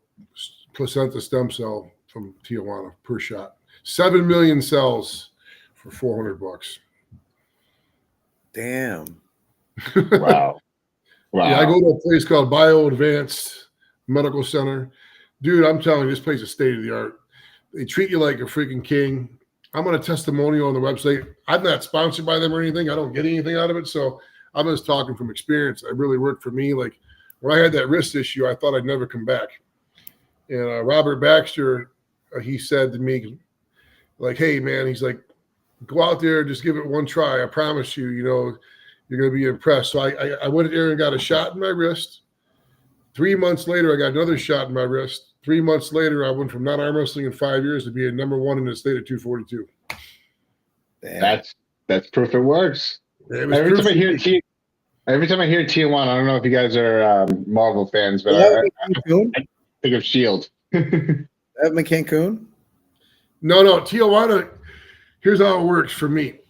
placenta stem cell from Tijuana per shot. 7 million cells for $400. Damn. Wow. Yeah, I go to a place called Bio Advanced Medical Center. Dude, I'm telling you, this place is state of the art. They treat you like a freaking king. I'm on a testimonial on the website. I'm not sponsored by them or anything. I don't get anything out of it. So I'm just talking from experience. It really worked for me. Like when I had that wrist issue, I thought I'd never come back. And Robert Baxter, he said to me, like, hey, man, he's like, go out there, just give it one try. I promise you, you're going to be impressed. So I went there and got a shot in my wrist. 3 months later, I got another shot in my wrist. 3 months later, I went from not arm wrestling in 5 years to being number 1 in the state at 242. Damn. That's proof it works. Every time I hear Tijuana, I don't know if you guys are Marvel fans, but I think of S.H.I.E.L.D. At Cancun? No, Tijuana. Here's how it works for me.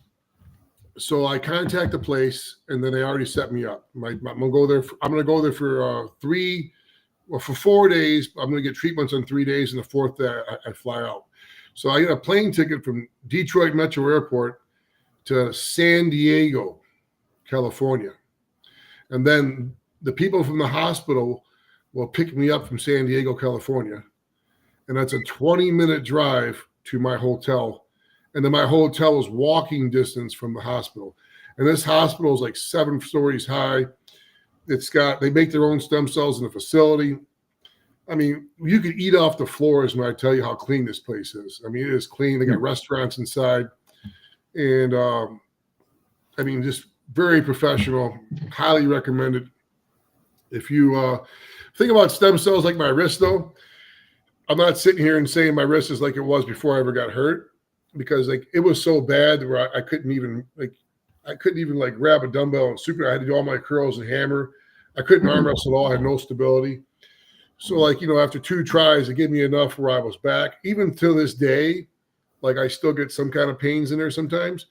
So I contact the place, and then they already set me up. I'm going to go there. I'm going to go there for 4 days. I'm going to get treatments on 3 days, and the 4th day I fly out. So I got a plane ticket from Detroit Metro Airport to San Diego, California. And then the people from the hospital will pick me up from San Diego, California. And that's a 20-minute drive to my hotel. And then my hotel is walking distance from the hospital. And this hospital is like 7 stories high. They make their own stem cells in the facility. I mean, you could eat off the floors when I tell you how clean this place is. I mean, it is clean. They got restaurants inside. And I mean, just very professional, highly recommended. If you think about stem cells like my wrist, though, I'm not sitting here and saying my wrist is like it was before I ever got hurt, because like it was so bad where I couldn't even grab a dumbbell and super. I had to do all my curls and hammer. I couldn't arm wrestle at all. I had no stability. So like, after 2 tries, it gave me enough where I was back. Even to this day, like I still get some kind of pains in there sometimes.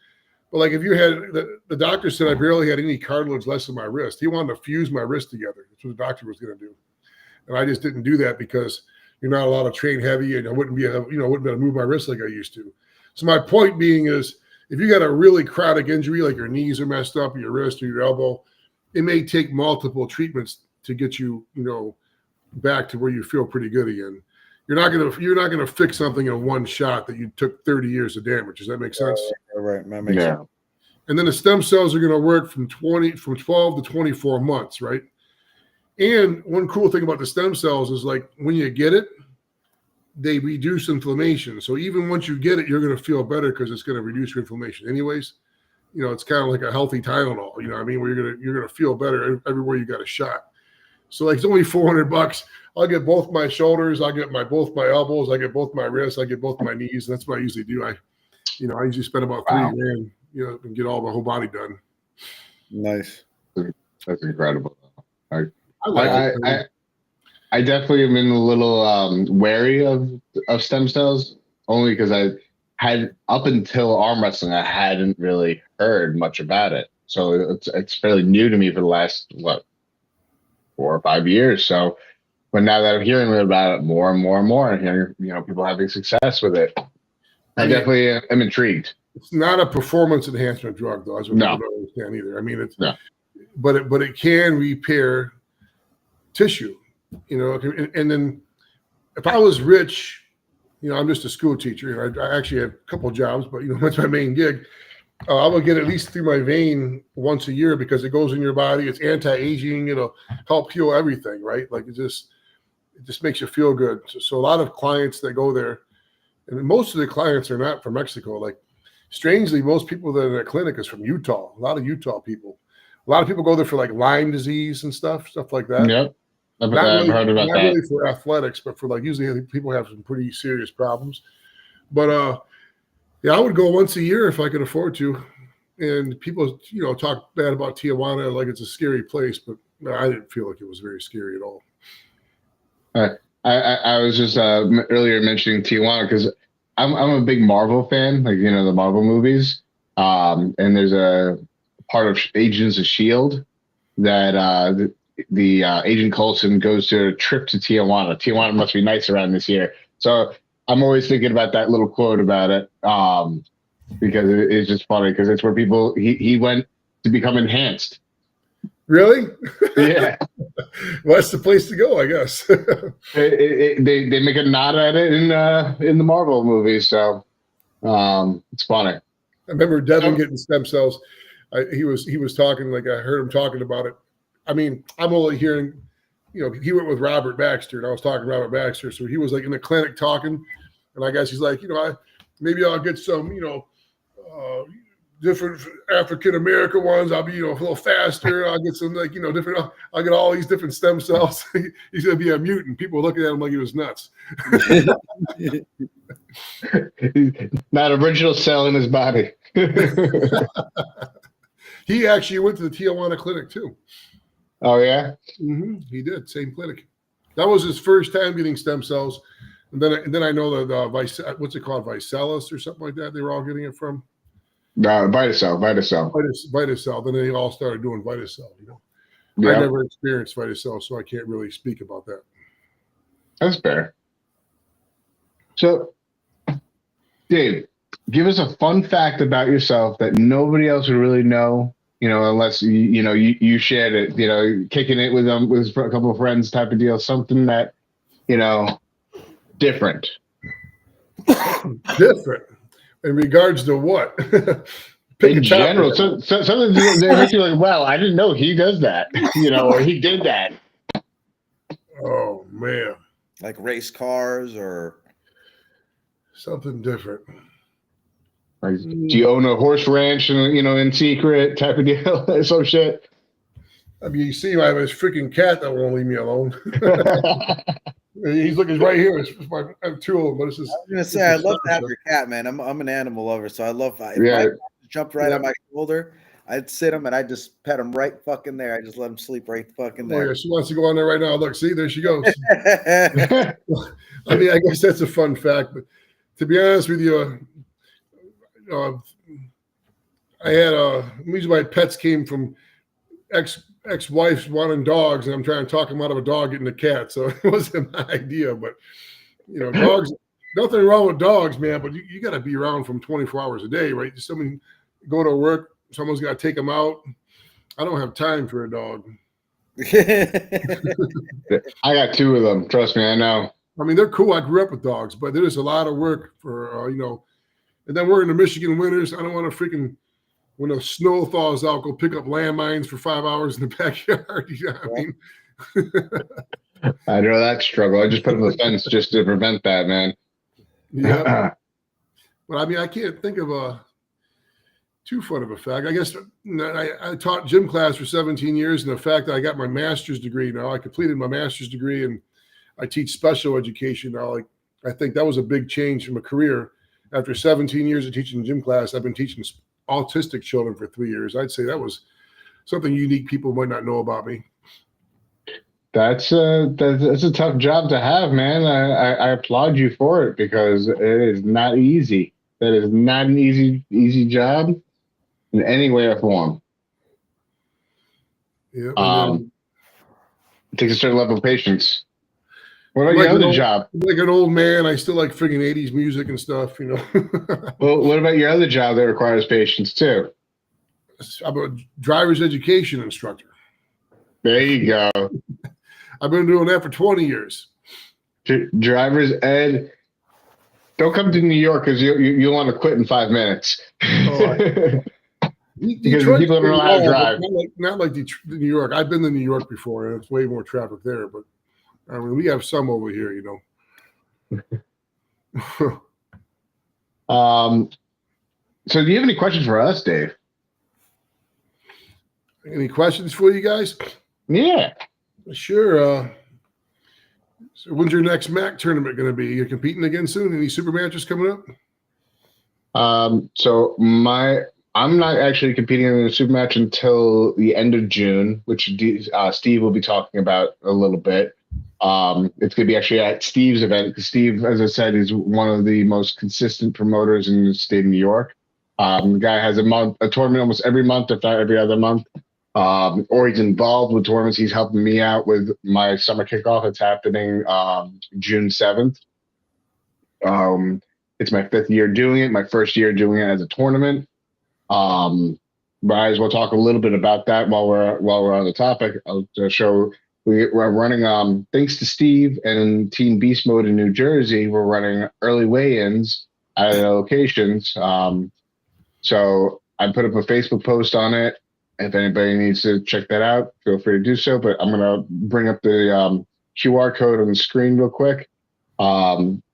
But like if you had, the doctor said I barely had any cartilage left in my wrist. He wanted to fuse my wrist together. That's what the doctor was going to do. And I just didn't do that because you're not allowed to train heavy, and I wouldn't be able to move my wrist like I used to. So my point being is, if you got a really chronic injury, like your knees are messed up, or your wrist or your elbow, it may take multiple treatments to get you, back to where you feel pretty good again. You're not gonna fix something in one shot that you took 30 years of damage. Does that make sense? Right. That makes sense. And then the stem cells are going to work from 12 to 24 months, right? And one cool thing about the stem cells is like when you get it, they reduce inflammation. So even once you get it, you're going to feel better because it's going to reduce your inflammation anyways. It's kind of like a healthy Tylenol, where you're going to feel better everywhere you got a shot. So like it's only $400. I'll get both my shoulders, I'll get both my elbows, I get both my wrists, I get both my knees. That's what I usually do. I usually spend about $3,000, and get all my whole body done. Nice. That's incredible. I definitely am a little wary of stem cells, only because I had, up until arm wrestling, I hadn't really heard much about it. So it's fairly new to me for the last 4 or 5 years. So, but now that I'm hearing about it more and more and more, and hearing people having success with it, I definitely am intrigued. It's not a performance enhancement drug, though. That's what people don't understand either. I mean, but it can repair tissue, and then if I was rich, I'm just a school teacher. I actually have a couple of jobs, but that's my main gig. I would get at least through my vein once a year because it goes in your body. It's anti-aging. It'll help heal everything, right? Like it just makes you feel good. So a lot of clients that go there, and most of the clients are not from Mexico. Like strangely, most people that are in that clinic is from Utah. A lot of Utah people. A lot of people go there for like Lyme disease and stuff like that. Yep. I've heard about that. Not really for athletics, but for like usually people have some pretty serious problems. But I would go once a year if I could afford to. And people, talk bad about Tijuana like it's a scary place, but I didn't feel like it was very scary at all. I was just earlier mentioning Tijuana because I'm a big Marvel fan, like the Marvel movies. And there's a part of Agents of S.H.I.E.L.D. that the Agent Coulson goes to a trip to Tijuana. Tijuana must be nice around this year. So I'm always thinking about that little quote about it because it's just funny because it's where he went to become enhanced. Really? Yeah. Well, that's the place to go, I guess. They make a nod at it in the Marvel movies, so it's funny. I remember Devin getting stem cells. He was talking, like I heard him talking about it. I mean, I'm only hearing, he went with Robert Baxter, and I was talking to Robert Baxter, so he was like in the clinic talking, and I guess he's like, maybe I'll get some, different African American ones. I'll be, a little faster. I'll get some different. I'll get all these different stem cells. He's gonna be a mutant. People looking at him like he was nuts. Not original cell in his body. He actually went to the Tijuana clinic too. Oh yeah, he did. Same clinic. That was his first time getting stem cells, and then I know that what's it called, Vicellus or something like that. They were all getting it from. Vitacell. Then they all started doing Vitacell. I never experienced Vitacell, so I can't really speak about that. That's fair. So, Dave, give us a fun fact about yourself that nobody else would really know, unless you shared it, kicking it with a couple of friends type of deal, something that, different. Different in regards to what? In general, so something that makes you like, wow, I didn't know he does that, or he did that. Oh man, like race cars or something different. Like, do you own a horse ranch and in secret type of deal? Some shit. I mean, you see, I have this freaking cat that won't leave me alone. He's looking right here. I have two of them, but it's just. I was gonna say, I'd love to have your cat, man. I'm an animal lover, so I love. If my cat jumped right on my shoulder, I'd sit him and I'd just pet him right fucking there. I just let him sleep right fucking there. Oh, yeah, she wants to go on there right now. Look, see, there she goes. I mean, I guess that's a fun fact, but to be honest with you, I had these my pets came from ex-wives wanting dogs, and I'm trying to talk them out of a dog getting a cat. So it wasn't my idea, but dogs. Nothing wrong with dogs, man. But you got to be around from 24 hours a day, right? Somebody go to work, someone's got to take them out. I don't have time for a dog. I got two of them. Trust me, I know. I mean, they're cool. I grew up with dogs, but there's a lot of work for And then we're in the Michigan winters. I don't want to freaking. When the snow thaws out, go pick up landmines for 5 hours in the backyard. I mean, I know that struggle. I just put up a fence just to prevent that, man. Yeah. But I mean, I can't think of too fun of a fact. I guess I taught gym class for 17 years, and the fact that I got my master's degree now, I completed my master's degree, and I teach special education now. Like, I think that was a big change from a career. After 17 years of teaching gym class, I've been teaching autistic children for 3 years. I'd say that was something unique people might not know about me. That's a tough job to have, man. I applaud you for it because it is not easy. That is not an easy job in any way or form. Yeah. It takes a certain level of patience. What about your other job? Like an old man, I still like friggin' 80s music and stuff, Well, what about your other job that requires patience too? I'm a driver's education instructor. There you go. I've been doing that for 20 years. Driver's ed. Don't come to New York because you'll want to quit in 5 minutes. Because people don't know how to drive. Not like New York. I've been to New York before, and it's way more traffic there, but I mean, we have some over here, So do you have any questions for us, Dave? Any questions for you guys? Yeah. Sure. So when's your next MAC tournament going to be? You're competing again soon? Any super matches coming up? So I'm not actually competing in a super match until the end of June, which Steve will be talking about a little bit. It's going to be actually at Steve's event because Steve, as I said, is one of the most consistent promoters in the state of New York. The guy has a tournament almost every month, if not every other month. Or he's involved with tournaments. He's helping me out with my summer kickoff. It's happening June 7th. It's my 5th year doing it, my first year doing it as a tournament. Might as well talk a little bit about that while we're on the topic. I'll show we're running thanks to Steve and Team Beast Mode in New Jersey, we're running early weigh-ins at the locations. So I put up a Facebook post on it. If anybody needs to check that out, feel free to do so. But I'm gonna bring up the QR code on the screen real quick.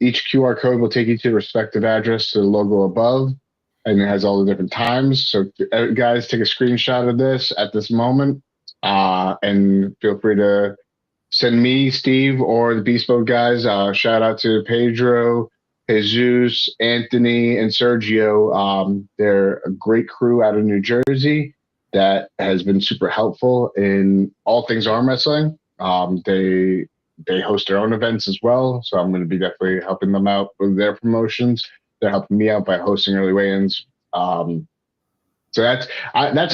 Each QR code will take you to the respective address to the logo above, and it has all the different times. So guys, take a screenshot of this at this moment, and feel free to send me, Steve, or the Beast Mode guys. Shout out to Pedro, Jesus, Anthony, and Sergio. They're a great crew out of New Jersey that has been super helpful in all things arm wrestling. They host their own events as well, so I'm going to be definitely helping them out with their promotions. They're helping me out by hosting early weigh-ins. So that's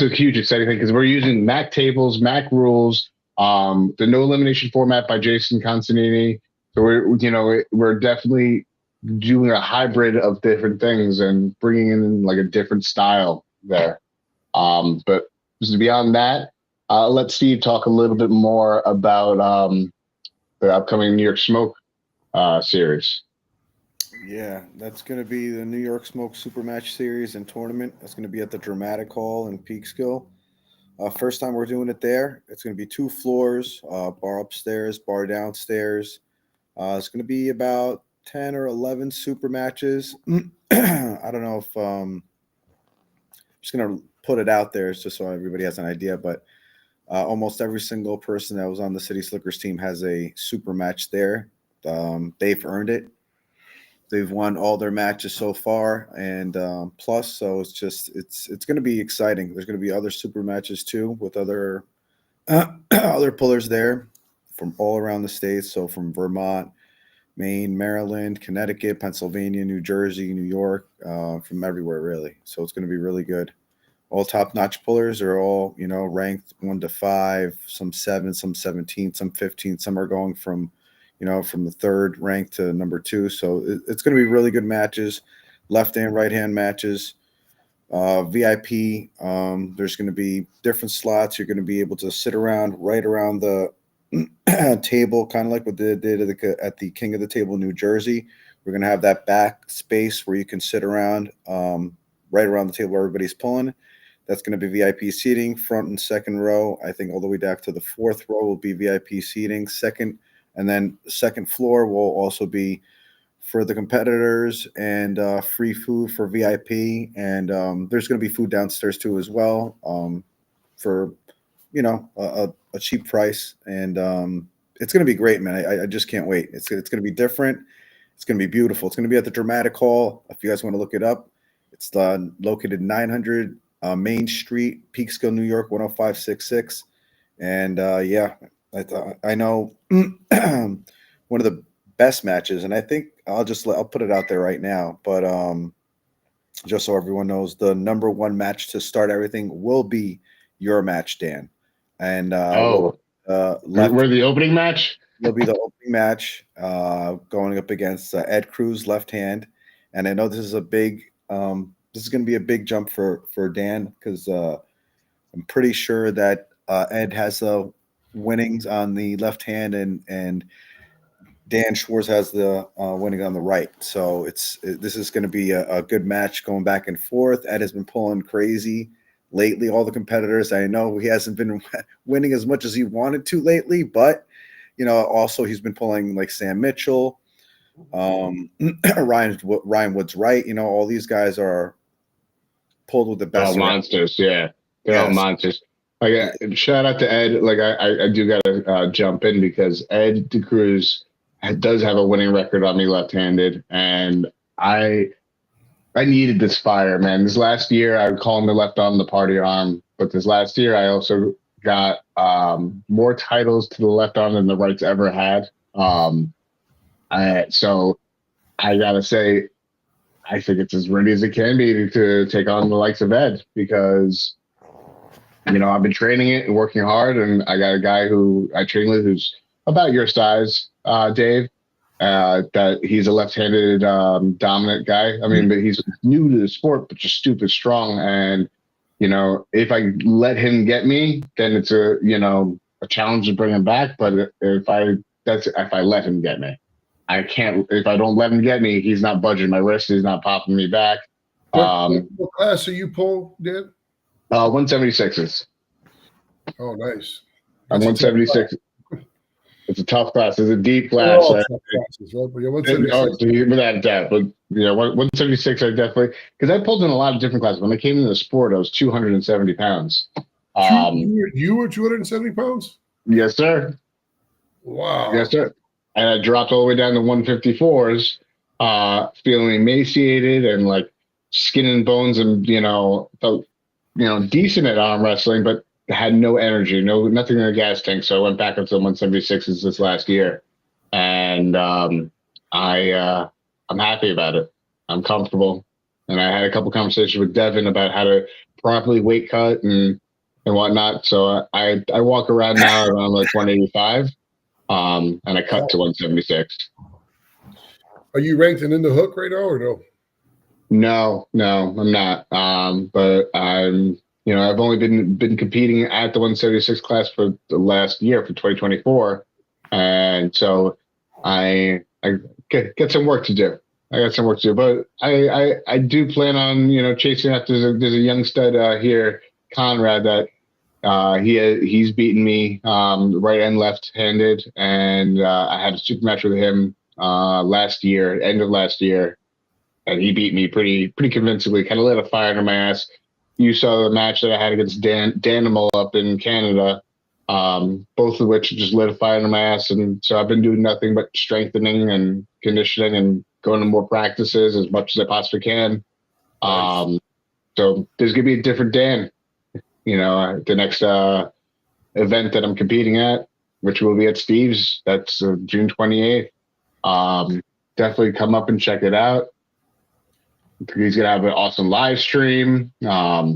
a huge exciting thing because we're using MAC tables, MAC rules, the no elimination format by Jason Constantini. So we're definitely doing a hybrid of different things and bringing in like a different style there. But beyond that, let Steve talk a little bit more about the upcoming New York Smoke series. Yeah, that's going to be the New York Smoke Super Match Series and tournament. That's going to be at the Dramatic Hall in Peekskill. First time we're doing it there. It's going to be 2 floors, bar upstairs, bar downstairs. It's going to be about 10 or 11 super matches. I don't know if I'm just going to put it out there just so everybody has an idea, but almost every single person that was on the City Slickers team has a super match there. They've earned it. They've won all their matches so far, and plus, so it's going to be exciting. There's going to be other super matches too with other other pullers there from all around the states. So from Vermont, Maine, Maryland, Connecticut, Pennsylvania, New Jersey, New York, from everywhere really. So it's going to be really good. All top-notch pullers are all ranked 1 to 5, some 7, some 17, some 15. Some are going from from the 3rd rank to number 2. So it's going to be really good matches, left-hand, right-hand matches. VIP, there's going to be different slots. You're going to be able to sit right around the table, kind of like what they did at the King of the Table, New Jersey. We're going to have that back space where you can sit around right around the table where everybody's pulling. That's going to be VIP seating, front and second row. I think all the way back to the 4th row will be VIP seating. And then second floor will also be for the competitors and free food for VIP. And there's going to be food downstairs too as well for, a cheap price. And it's going to be great, man. I just can't wait. It's going to be different. It's going to be beautiful. It's going to be at the Dramatic Hall. If you guys want to look it up, it's located 900 Main Street, Peekskill, New York, 10566. And yeah, I know one of the best matches, and I think I'll put it out there right now, but just so everyone knows, the number 1 match to start everything will be your match, Dan. And we're the opening match. You'll be the opening match, going up against Ed Cruz, left hand. And I know this is this is going to be a big jump for Dan because I'm pretty sure that Ed has the winnings on the left hand and Dan Schwartz has the winning on the right. So this is going to be a good match going back and forth. Ed has been pulling crazy lately. All the competitors, I know he hasn't been winning as much as he wanted to lately, but also he's been pulling like Sam Mitchell, Ryan Woods Wright. All these guys are pulled with the best. All monsters, yeah. They're all monsters. Shout out to Ed. Like I do gotta jump in because Ed DeCruz does have a winning record on me left-handed, and I needed this fire, man. This last year I would call him the left arm, the party arm, but this last year I also got more titles to the left arm than the right's ever had. So I gotta say, I think it's as ready as it can be to take on the likes of Ed because. I've been training it and working hard, and I got a guy who I train with who's about your size, Dave. That he's a left-handed dominant guy. I mean, but he's new to the sport, but just stupid strong. And if I let him get me, then it's a challenge to bring him back. But if I let him get me, I can't. If I don't let him get me, he's not budging my wrist. He's not popping me back. What class are you pull, Dan? 176s. Oh, nice. I'm 176. It's a tough class. It's a deep class. Tough classes, right? But yeah, 176. Without a doubt. But 176 I definitely because I pulled in a lot of different classes. When I came into the sport, I was 270 pounds. You were 270 pounds? Yes, sir. Wow. Yes, sir. And I dropped all the way down to 154s, feeling emaciated and like skin and bones, and felt decent at arm wrestling, but had no energy, nothing in the gas tank. So I went back up to the 176s this last year, and I'm happy about it. I'm comfortable, and I had a couple conversations with Devin about how to properly weight cut and whatnot. So I walk around now around like 185, and I cut to 176. Are you ranked in the hook right now or no? No, I'm not. But I'm, I've only been competing at the 176 class for the last year for 2024, and so I get some work to do. I got some work to do, but I do plan on chasing after. There's a young stud here, Conrad, that he's beaten me right and left handed, and I had a super match with him last year, end of last year. And he beat me pretty convincingly, kind of lit a fire under my ass. You saw the match that I had against Danimal up in Canada, both of which just lit a fire under my ass. And so I've been doing nothing but strengthening and conditioning and going to more practices as much as I possibly can. Nice. So there's going to be a different Dan, the next event that I'm competing at, which will be at Steve's. That's June 28th. Definitely come up and check it out. He's gonna have an awesome live stream. We got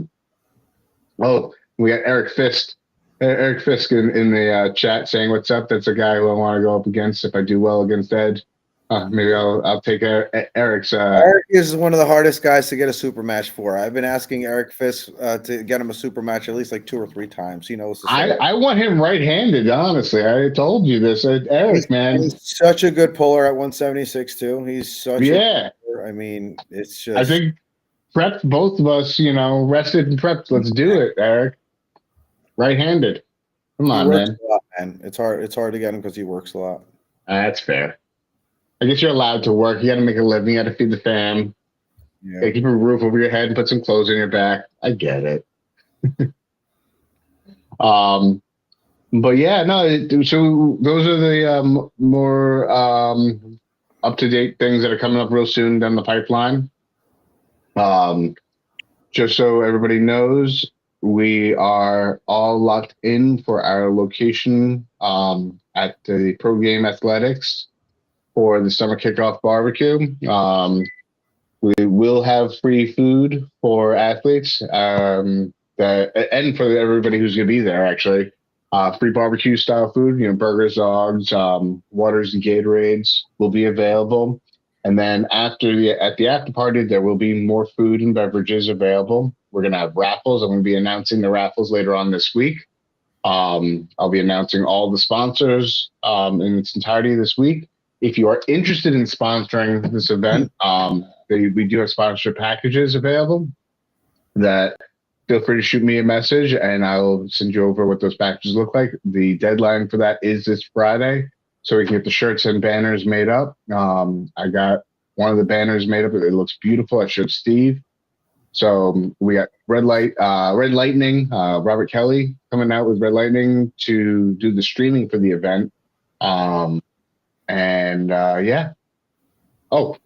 Eric Fisk. Eric Fisk in the chat saying what's up. That's a guy who I want to go up against if I do well against Ed. Maybe I'll take Eric's. Eric is one of the hardest guys to get a super match for. I've been asking Eric Fisk to get him a super match at least like 2 or 3 times. He knows. I want him right-handed. Honestly, I told you this. Eric, man, he's such a good puller at 176 too. He's such I mean, it's just. I think prepped both of us. Rested and prepped. Let's do it, Eric. Right-handed. Come on, man. A lot, man. It's hard to get him because he works a lot. That's fair. I guess you're allowed to work. You got to make a living. You got to feed the fam. Yeah. Keep a roof over your head and put some clothes on your back. I get it. But yeah, no. So those are the more up-to-date things that are coming up real soon down the pipeline. Just so everybody knows, we are all locked in for our location at the Pro Game Athletics for the Summer Kickoff BBQ. We will have free food for athletes and for everybody who's going to be there, actually. Free barbecue style food, burgers, dogs, waters, and Gatorades will be available. And then at the after party, there will be more food and beverages available. We're going to have raffles. I'm going to be announcing the raffles later on this week. I'll be announcing all the sponsors in its entirety this week. If you are interested in sponsoring this event, we do have sponsorship packages available that feel free to shoot me a message and I'll send you over what those packages look like. The deadline for that is this Friday, so we can get the shirts and banners made up. I got one of the banners made up. It looks beautiful. I showed Steve. So we got Red Lightning, Robert Kelly coming out with Red Lightning to do the streaming for the event. Yeah. Oh,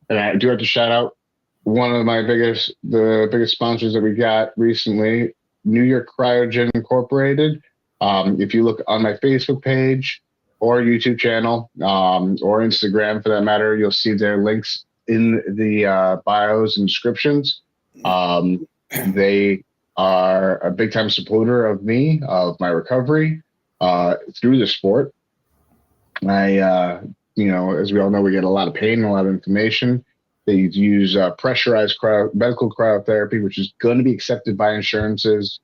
and I do have to shout out one of the biggest sponsors that we got recently, York Cryogen Incorporated. If you look on my Facebook page or YouTube channel, or Instagram for that matter, you'll see their links in the bios and descriptions. They are a big time supporter of me, of my recovery, through the sport. As we all know, we get a lot of pain, a lot of inflammation. They use pressurized medical cryotherapy, which is going to be accepted by insurances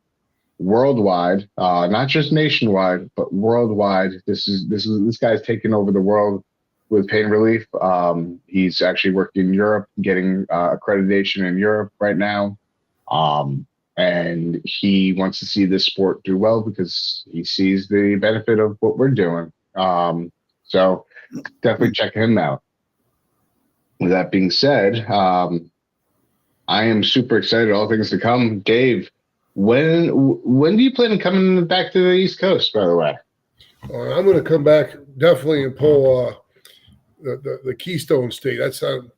worldwide, not just nationwide, but worldwide. This guy's taking over the world with pain relief. He's actually working in Europe, getting accreditation in Europe right now. And he wants to see this sport do well because he sees the benefit of what we're doing. So definitely check him out. With that being said, I am super excited. All things to come. Dave, when do you plan on coming back to the East Coast, by the way? I'm going to come back definitely and pull the Keystone State. That's I'm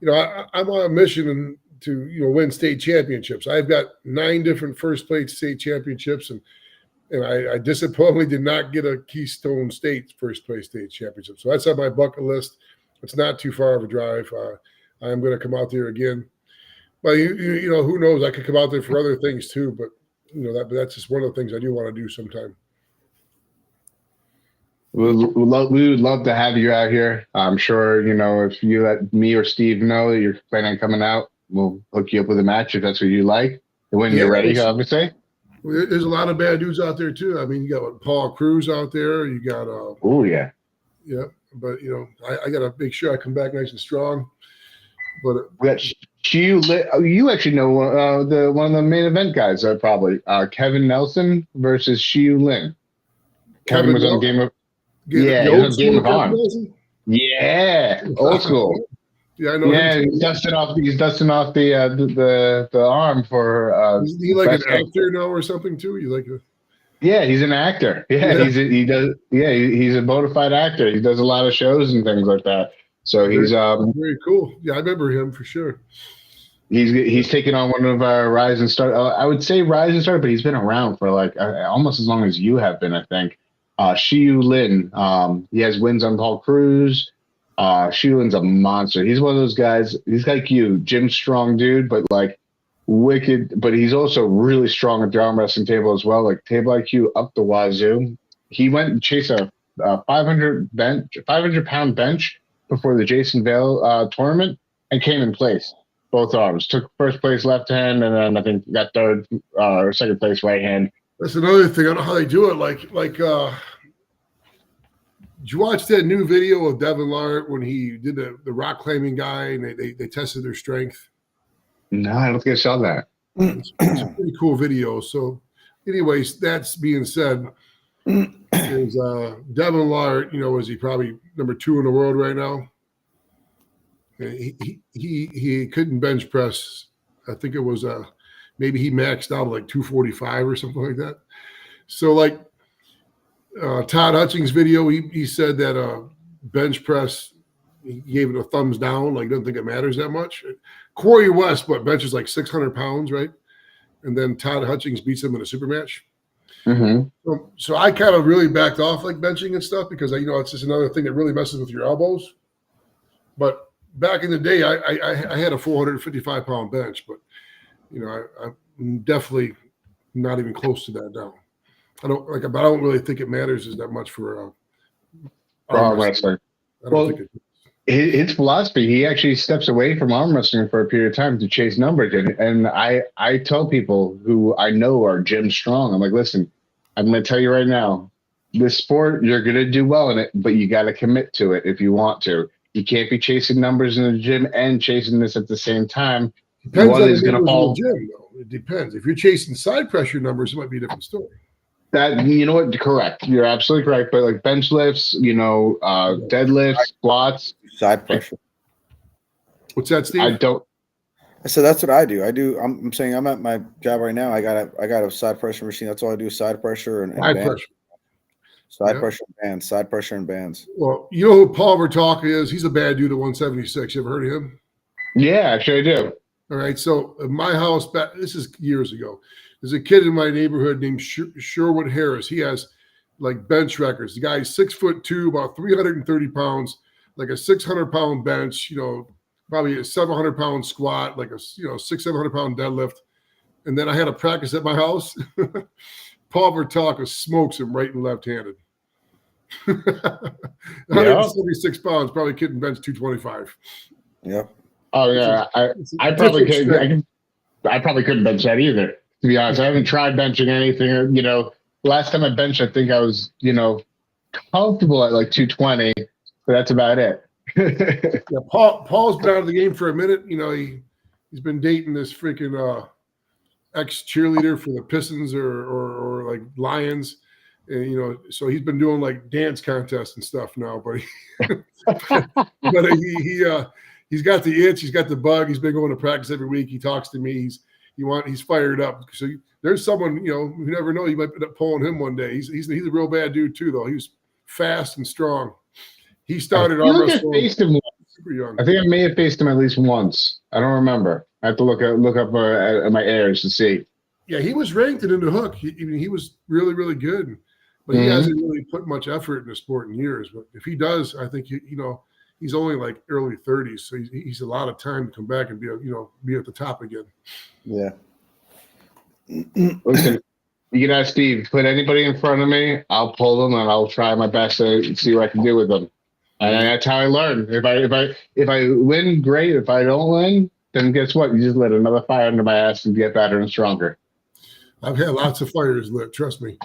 on a mission to win state championships. I've got 9 different first place state championships, and I disappointingly did not get a Keystone State first place state championship. So that's on my bucket list. It's not too far of a drive. I am going to come out there again. But who knows? I could come out there for other things too. But that's just one of the things I do want to do sometime. We would love to have you out here. I'm sure, if you let me or Steve know that you're planning on coming out, we'll hook you up with a match if that's what you like. And when you're ready, obviously. Well, there's a lot of bad dudes out there too. I mean, you got Paul Cruz out there. You got oh yeah. Yeah, but I got to make sure I come back nice and strong. But we got you actually know one of the main event guys, probably Kevin Nelson versus Shiu Lin. Kevin was on Game of Game of Arms. Yeah, old school. Yeah, I know. Yeah, he's dusting off the arm for. Is he like an actor now or something too? You like a? Yeah, he's an actor. Yeah, he's a bona fide actor. He does a lot of shows and things like that. So he's very cool. Yeah, I remember him for sure. He's taken on one of our Rise and Start. I would say Rise and Start, but he's been around for like almost as long as you have been, I think. Shiu Lin. He has wins on Paul Cruz. Shiu Lin's a monster. He's one of those guys. He's like you, gym strong dude, but like wicked. But he's also really strong at the arm wrestling table as well. Like table IQ up the wazoo. He went and chased a 500 pound bench before the Jason Vale tournament and came in place. Both arms. Took first place left hand, and then I think got third or second place right hand. That's another thing. I don't know how they do it. Like did you watch that new video of Devin Lart when he did the rock climbing guy and they tested their strength? No, I don't think I saw that. It's a pretty cool video. So, anyways, that's being said, is Devin Lart, is he probably number 2 in the world right now? He couldn't bench press. I think it was maybe he maxed out like 245 or something like that. So like Todd Hutchings' video, he said that bench press, he gave it a thumbs down, like doesn't think it matters that much. Corey West, benches like 600 pounds, right? And then Todd Hutchings beats him in a super match. Mm-hmm. So I kind of really backed off like benching and stuff because it's just another thing that really messes with your elbows. But back in the day, I had a 455 pound bench, but I'm definitely not even close to that now. I don't really think it matters that much for arm wrestling. I don't think it. His philosophy, he actually steps away from arm wrestling for a period of time to chase numbers. And I tell people who I know are gym strong, I'm like, listen, I'm going to tell you right now, this sport, you're going to do well in it, but you got to commit to it if you want to. You can't be chasing numbers in the gym and chasing this at the same time. Depends on the numbers in the gym, though. It depends. If you're chasing side pressure numbers, it might be a different story. That correct. You're absolutely correct. But like bench lifts, deadlifts, squats, side pressure. What's that, Steve? I said that's what I do. I'm saying I'm at my job right now. I got a side pressure machine. That's all I do is side pressure and bands. Side pressure and bands. Well, you know who Paul Vertalka is? He's a bad dude at 176. You ever heard of him? Yeah, actually I do. All right. So in my house, this is years ago, there's a kid in my neighborhood named Sherwood Harris. He has like bench records. The guy's 6'2", about 330 pounds, like a 600-pound bench, probably a 700-pound squat, like a 600-700 pound deadlift. And then I had a practice at my house. Paul Vertalka smokes him right and left-handed. 176 pounds, probably couldn't bench 225. Yeah. Oh yeah, I probably could. I probably couldn't bench that either. To be honest, I haven't tried benching anything. Last time I benched, I think I was comfortable at like 220, but that's about it. Yeah, Paul's been out of the game for a minute. He's been dating this freaking ex-cheerleader for the Pistons or like Lions, and so he's been doing like dance contests and stuff now. But he's got the itch, he's got the bug. He's been going to practice every week. He talks to me. He's fired up. So there's someone you never know. You might end up pulling him one day. He's a real bad dude too, though. He was fast and strong. He started arm wrestling super young. I think I may have faced him at least once. I don't remember. I have to look up at my airs to see. Yeah, he was ranked in the hook. He was really, really good, but he hasn't really put much effort in the sport in years. But if he does, I think he's only like early 30s, so he's a lot of time to come back and be at the top again. Yeah. Listen, You can ask Steve. Put anybody in front of me, I'll pull them, and I'll try my best to see what I can do with them. And that's how I learn. If I win, great. If I don't win, then guess what? You just lit another fire under my ass and get better and stronger. I've had lots of fires lit. Trust me.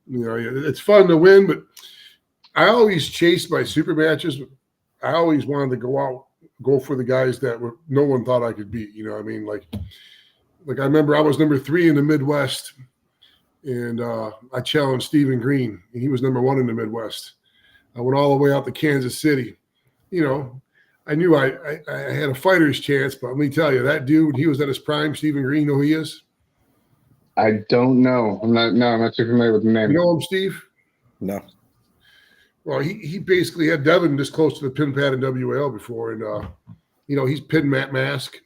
It's fun to win, but I always chased my super matches. I always wanted to go for the guys that no one thought I could beat. You know what I mean? Like I remember I was number 3 in the Midwest, and I challenged Stephen Green, and he was number 1 in the Midwest. I went all the way out to Kansas City. I knew I had a fighter's chance, but let me tell you, that dude, he was at his prime. Stephen Green, know who he is? I don't know. I'm not too familiar with the name. You know him, Steve? No. Well, he basically had Devin this close to the pin pad in WAL before, and he's pinned Matt Mask,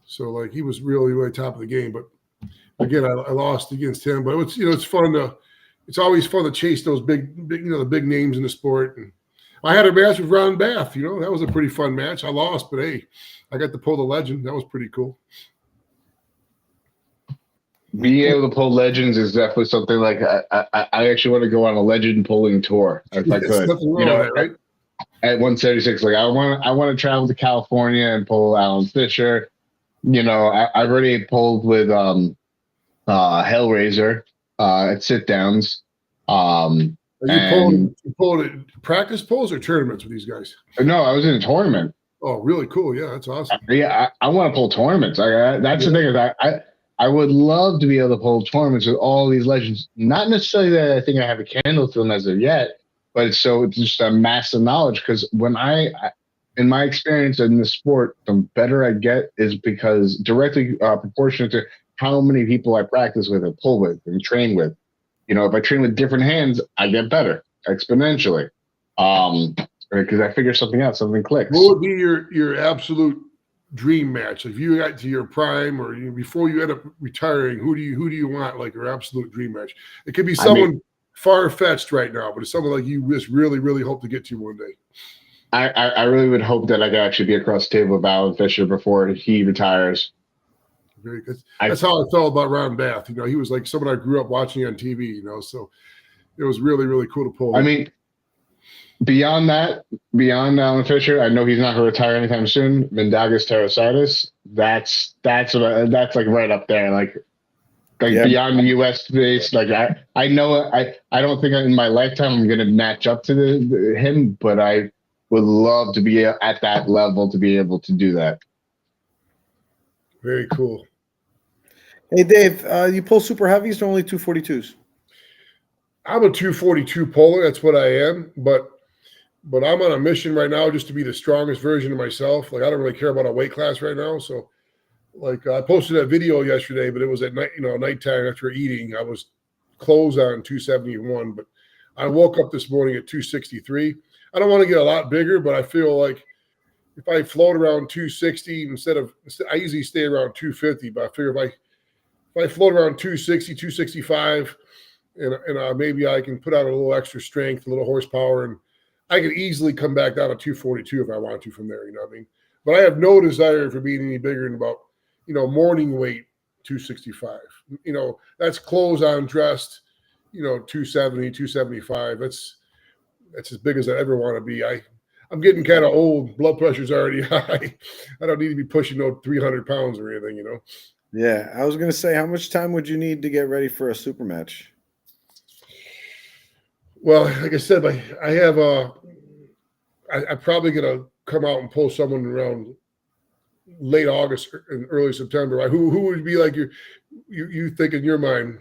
so like he was really, really top of the game. But again, I lost against him. But it's fun to, it's always fun to chase those big the big names in the sport. And I had a match with Ron Bath. That was a pretty fun match. I lost, but hey, I got to pull the legend. That was pretty cool. Being able to pull legends is definitely something like I actually want to go on a legend pulling tour if I could. Right? At 176, like I want to travel to California and pull Alan Fisher. I've already pulled with Hellraiser at sit downs. You pulled it practice pulls or tournaments with these guys? No, I was in a tournament. Oh, really cool. Yeah, that's awesome. Yeah, I want to pull tournaments. That's the thing is I would love to be able to pull tournaments with all these legends. Not necessarily that I think I have a candle to them as of yet, but it's just a massive knowledge. Because when in my experience in the sport, the better I get is because directly proportionate to how many people I practice with and pull with and train with. If I train with different hands, I get better exponentially. Because I figure something out, something clicks. What would be your absolute dream match? If you got to your prime or before you end up retiring, who do you want like your absolute dream match? It could be someone far-fetched right now, but it's someone like you just really, really hope to get to one day. I really would hope that I could actually be across the table with Alan Fisher before he retires. Very good. That's how I felt about Ron Bath. He was like someone I grew up watching on TV, so it was really, really cool to pull. I mean, beyond Alan Fisher, I know he's not going to retire anytime soon. Mindaugas Terrasitis, that's like right up there, like beyond the U.S. base. Like I know I don't think in my lifetime I'm going to match up to him, but I would love to be at that level to be able to do that. Very cool. Hey Dave, you pull super heavies or only 242s? I'm a 242 puller. That's what I am, but I'm on a mission right now just to be the strongest version of myself. Like I don't really care about a weight class right now. So like I posted that video yesterday, but it was at night, nighttime after eating. I was close on 271, but I woke up this morning at 263. I don't want to get a lot bigger, but I feel like if I float around 260 I usually stay around 250, but I figure if I float around 260, 265, and maybe I can put out a little extra strength, a little horsepower, and I could easily come back down to 242 if I want to from there, you know what I mean? But I have no desire for being any bigger than about, morning weight 265. That's clothes on dressed, 270, 275. That's as big as I ever want to be. I'm getting kind of old. Blood pressure's already high. I don't need to be pushing 300 pounds or anything, Yeah, I was going to say, how much time would you need to get ready for a super match? Well, like I said, I have I'm probably going to come out and pull someone around late August and early September. Right? Who would be like you think in your mind?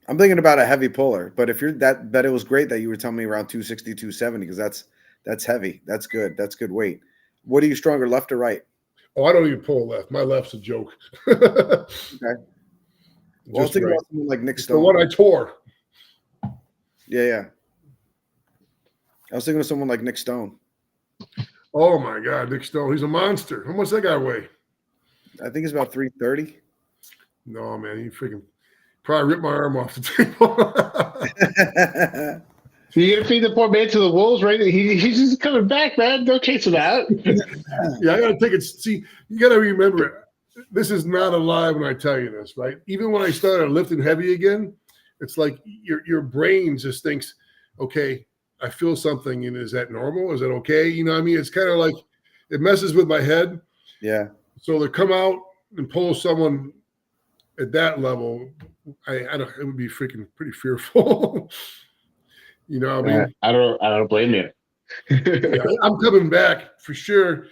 I'm thinking about a heavy puller, but if you're that it was great that you were telling me around 260, 270, because that's heavy. That's good. That's good weight. What are you stronger, left or right? Oh, I don't even pull left. My left's a joke. Okay. Well, I was thinking about someone like Nick Stone. The one I tore. Yeah. I was thinking of someone like Nick Stone. Oh my God, Nick Stone. He's a monster. How much that guy weigh? I think it's about 330. No, man, he freaking probably ripped my arm off the table. So you're gonna feed the poor man to the wolves, right? He's just coming back, man. Don't chase him out. Yeah, I gotta take it. See, you gotta remember, this is not a lie when I tell you this, right? Even when I started lifting heavy again, it's like your brain just thinks, okay, I feel something, and is that normal? Is that okay? You know what I mean? It's kind of like it messes with my head. Yeah. So to come out and pull someone at that level, I don't. It would be freaking pretty fearful. You know what I mean? I don't blame you. Yeah, I'm coming back for sure.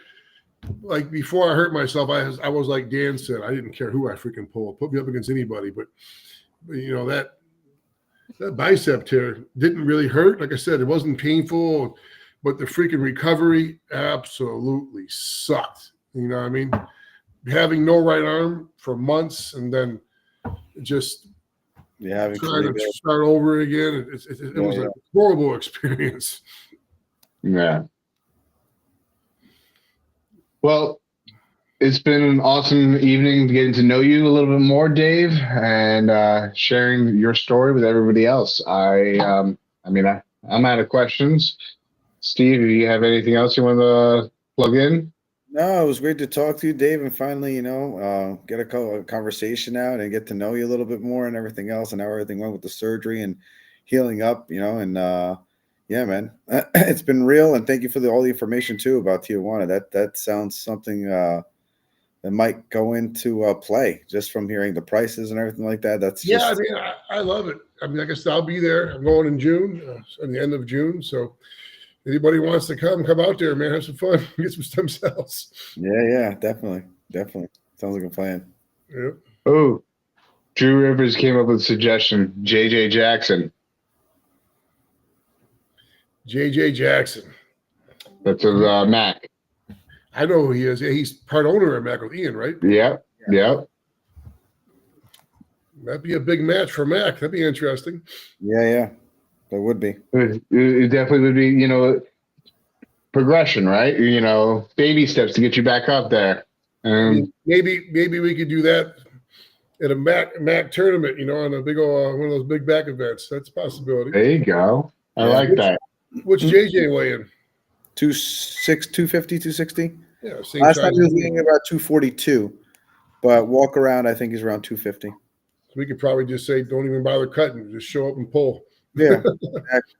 Like before I hurt myself, I was like Dan said, I didn't care who I freaking pulled. Put me up against anybody, but you know that bicep tear didn't really hurt. Like I said, it wasn't painful, but the freaking recovery absolutely sucked. You know what I mean? Having no right arm for months and then just trying to start over again. It was a horrible experience. Yeah. Well, it's been an awesome evening getting to know you a little bit more, Dave, and sharing your story with everybody else. I'm out of questions. Steve, do you have anything else you want to plug in? No, it was great to talk to you, Dave, and finally, get a conversation out and get to know you a little bit more and everything else, and how everything went with the surgery and healing up, yeah, man, it's been real, and thank you for all the information too about Tijuana. That sounds something that might go into play just from hearing the prices and everything like that. I love it. I mean, like I said, I'll be there. I'm going in June, at the end of June, so. Anybody wants to come out there, man, have some fun, get some stem cells. Yeah, definitely. Sounds like a plan. Yeah. Oh, Drew Rivers came up with a suggestion. JJ Jackson. JJ Jackson. That's a Mac. I know who he is. Yeah, he's part owner of Mac with Ian, right? Yep. That'd be a big match for Mac. That'd be interesting. Yeah. It would be. It definitely would be, progression, right? Baby steps to get you back up there. Maybe we could do that at a Mac tournament, on a big old one of those big back events. That's a possibility. There you go. I like that. What's JJ weighing? 250, 260? Yeah, last time he was weighing about 242, but walk around, I think he's around 250. So we could probably just say, don't even bother cutting, just show up and pull. Yeah, exactly.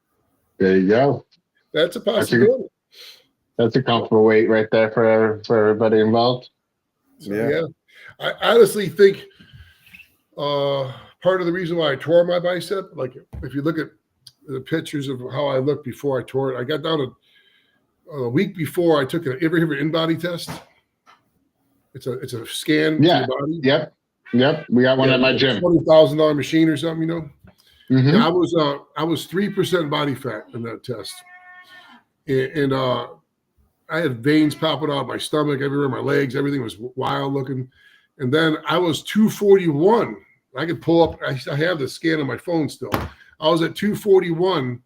There you go. That's a possibility. That's a comfortable weight right there for everybody involved. Yeah. I honestly think part of the reason why I tore my bicep, like if you look at the pictures of how I looked before I tore it, I got down a week before I took an ever in-body test. It's a scan to your body. Yep. We got one at my gym. $20,000 machine or something, Mm-hmm. Yeah, I was 3% body fat in that test, and I had veins popping out of my stomach, everywhere, my legs, everything was wild looking. And then I was 241. I could pull up. I have the scan on my phone still. I was at 241,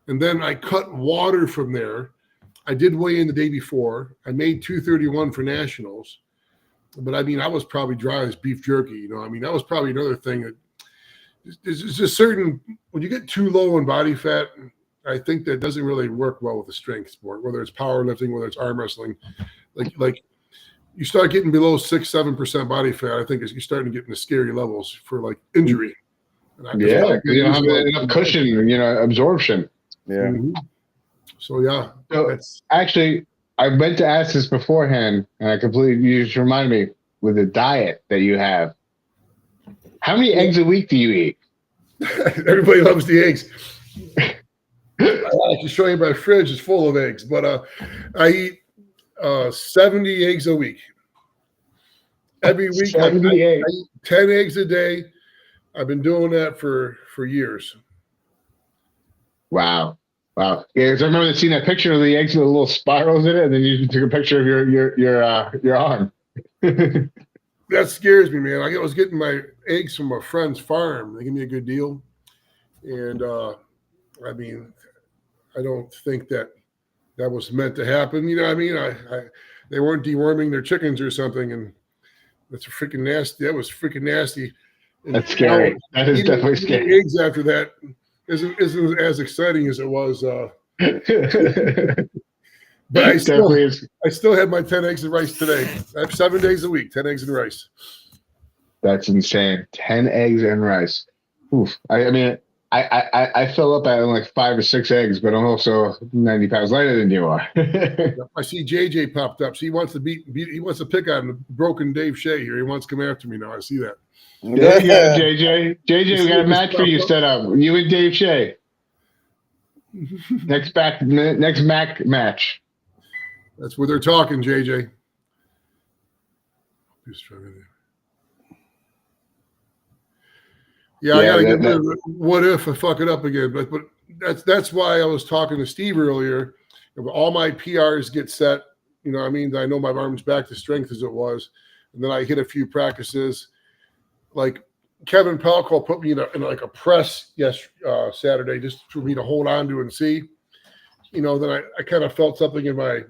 and then I cut water from there. I did weigh in the day before. I made 231 for nationals, but I was probably dry as beef jerky. That was probably another thing that. It's just certain when you get too low in body fat, I think that doesn't really work well with a strength sport, whether it's powerlifting, whether it's arm wrestling. Like you start getting below 6-7% body fat, I think you're starting to get into scary levels for like injury. You don't have enough cushion, absorption. Yeah. Mm-hmm. So yeah. So actually, I meant to ask this beforehand, and you just reminded me with the diet that you have. How many eggs a week do you eat? Everybody loves the eggs. I like to show you my fridge is full of eggs, but I eat 70 eggs a week. Every week I eat 10 eggs a day. I've been doing that for years. Wow. Yeah, because I remember seeing that picture of the eggs with the little spirals in it, and then you took a picture of your arm. That scares me, man. I was getting my eggs from a friend's farm. They give me a good deal. And, I don't think that was meant to happen. You know what I mean? They weren't deworming their chickens or something. And that's freaking nasty. That was freaking nasty. And that's scary. That is definitely scary. Eggs after that isn't as exciting as it was. But I Definitely had my 10 eggs and rice today. I have 7 days a week, 10 eggs and rice. That's insane. 10 eggs and rice. Oof. I mean, I fill up at like 5 or 6 eggs, but I'm also 90 pounds lighter than you are. I see JJ popped up. So he wants to he wants to pick on the broken Dave Shay here. He wants to come after me now. I see that. There you go, JJ. JJ, we got a match for you set up. You and Dave Shay. Next Mac match. That's where they're talking, JJ. Just trying to. Yeah, I gotta get rid of it. What if I fuck it up again? But that's why I was talking to Steve earlier. All my PRs get set. You know, I mean, I know my arm's back to strength as it was, and then I hit a few practices. Like Kevin Palco put me in like a press Saturday just for me to hold on to and see. You know, then I kind of felt something in my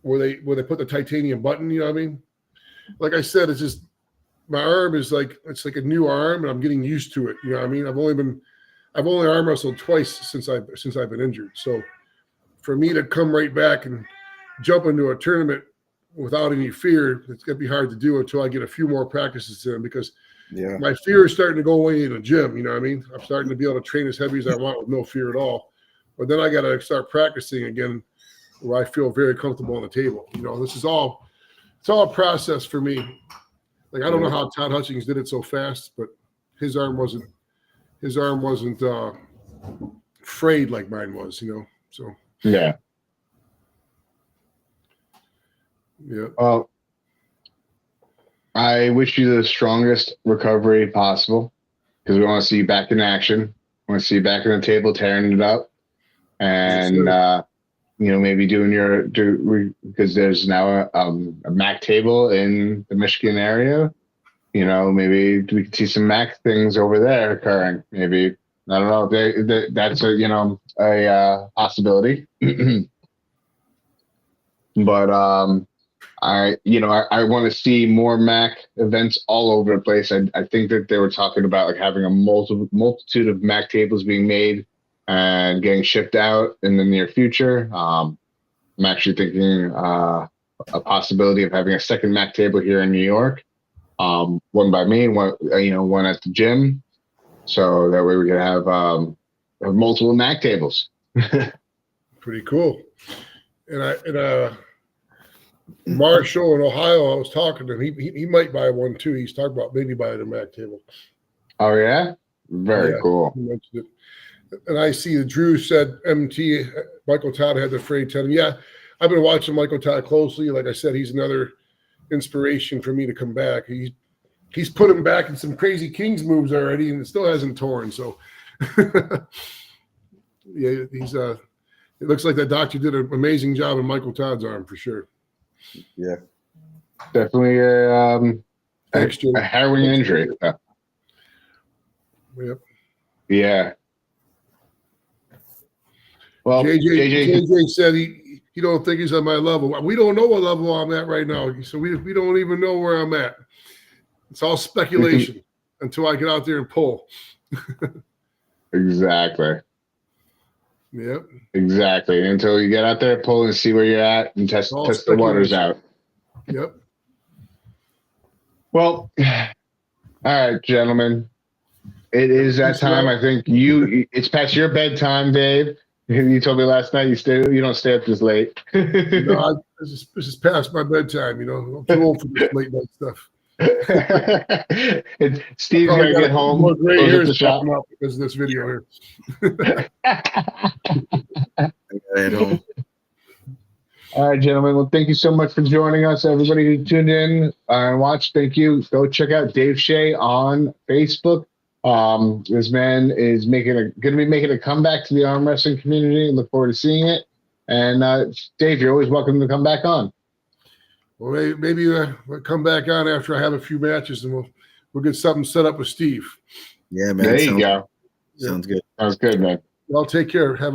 where they put the titanium button. You know what I mean? Like I said, it's just. My arm is it's like a new arm, and I'm getting used to it. You know what I mean? I've only arm wrestled twice since I've been injured. So for me to come right back and jump into a tournament without any fear, it's gonna be hard to do until I get a few more practices in, because my fear is starting to go away in the gym. You know what I mean? I'm starting to be able to train as heavy as I want with no fear at all. But then I got to start practicing again where I feel very comfortable on the table. You know, it's all a process for me. Like, I don't know how Todd Hutchings did it so fast, but his arm wasn't frayed like mine was, you know. So yeah. Well, I wish you the strongest recovery possible, because we want to see you back in action. We want to see you back on the table, tearing it up, and you know, maybe because there's now a Mac table in the Michigan area. You know, maybe we could see some Mac things over there occurring. Maybe, I don't know. That's a possibility. But I want to see more Mac events all over the place. I think that they were talking about like having a multitude of Mac tables being made and getting shipped out in the near future. I'm actually thinking a possibility of having a second Mac table here in New York, one by me, one at the gym, so that way we can have multiple Mac tables. Pretty cool. And Marshall in Ohio, I was talking to him. He might buy one too. He's talking about maybe buying a Mac table. Oh yeah, very cool. He mentioned it. And I see that Drew said MT, Michael Todd had the frayed tendon. Yeah, I've been watching Michael Todd closely. Like I said, he's another inspiration for me to come back. He's put him back in some crazy Kings moves already, and it still hasn't torn. So, yeah, it looks like that doctor did an amazing job in Michael Todd's arm for sure. Yeah, definitely a harrowing injury. Yep. Yeah. Well, JJ said he don't think he's on my level. We don't know what level I'm at right now, so we don't even know where I'm at. It's all speculation until I get out there and pull. Exactly. Yep. Exactly. Until you get out there, pull and see where you're at and test the waters out. Yep. Well, all right, gentlemen. It is that time. I think it's past your bedtime, Dave. You told me last night you don't stay up this late. No, this is past my bedtime. You know, I'm too old for this late night stuff. Steve's gonna get home. More gray hairs popping up because of this video here. At home. All right, gentlemen. Well, thank you so much for joining us. Everybody who tuned in and watched, thank you. Go check out Dave Shay on Facebook. This man is going to be making a comeback to the arm wrestling community. Look forward to seeing it. And Dave, you're always welcome to come back on. Well, maybe we'll come back on after I have a few matches, and we'll get something set up with Steve. Yeah, man. There you go. Sounds good. Sounds good, man. Y'all take care. Have a good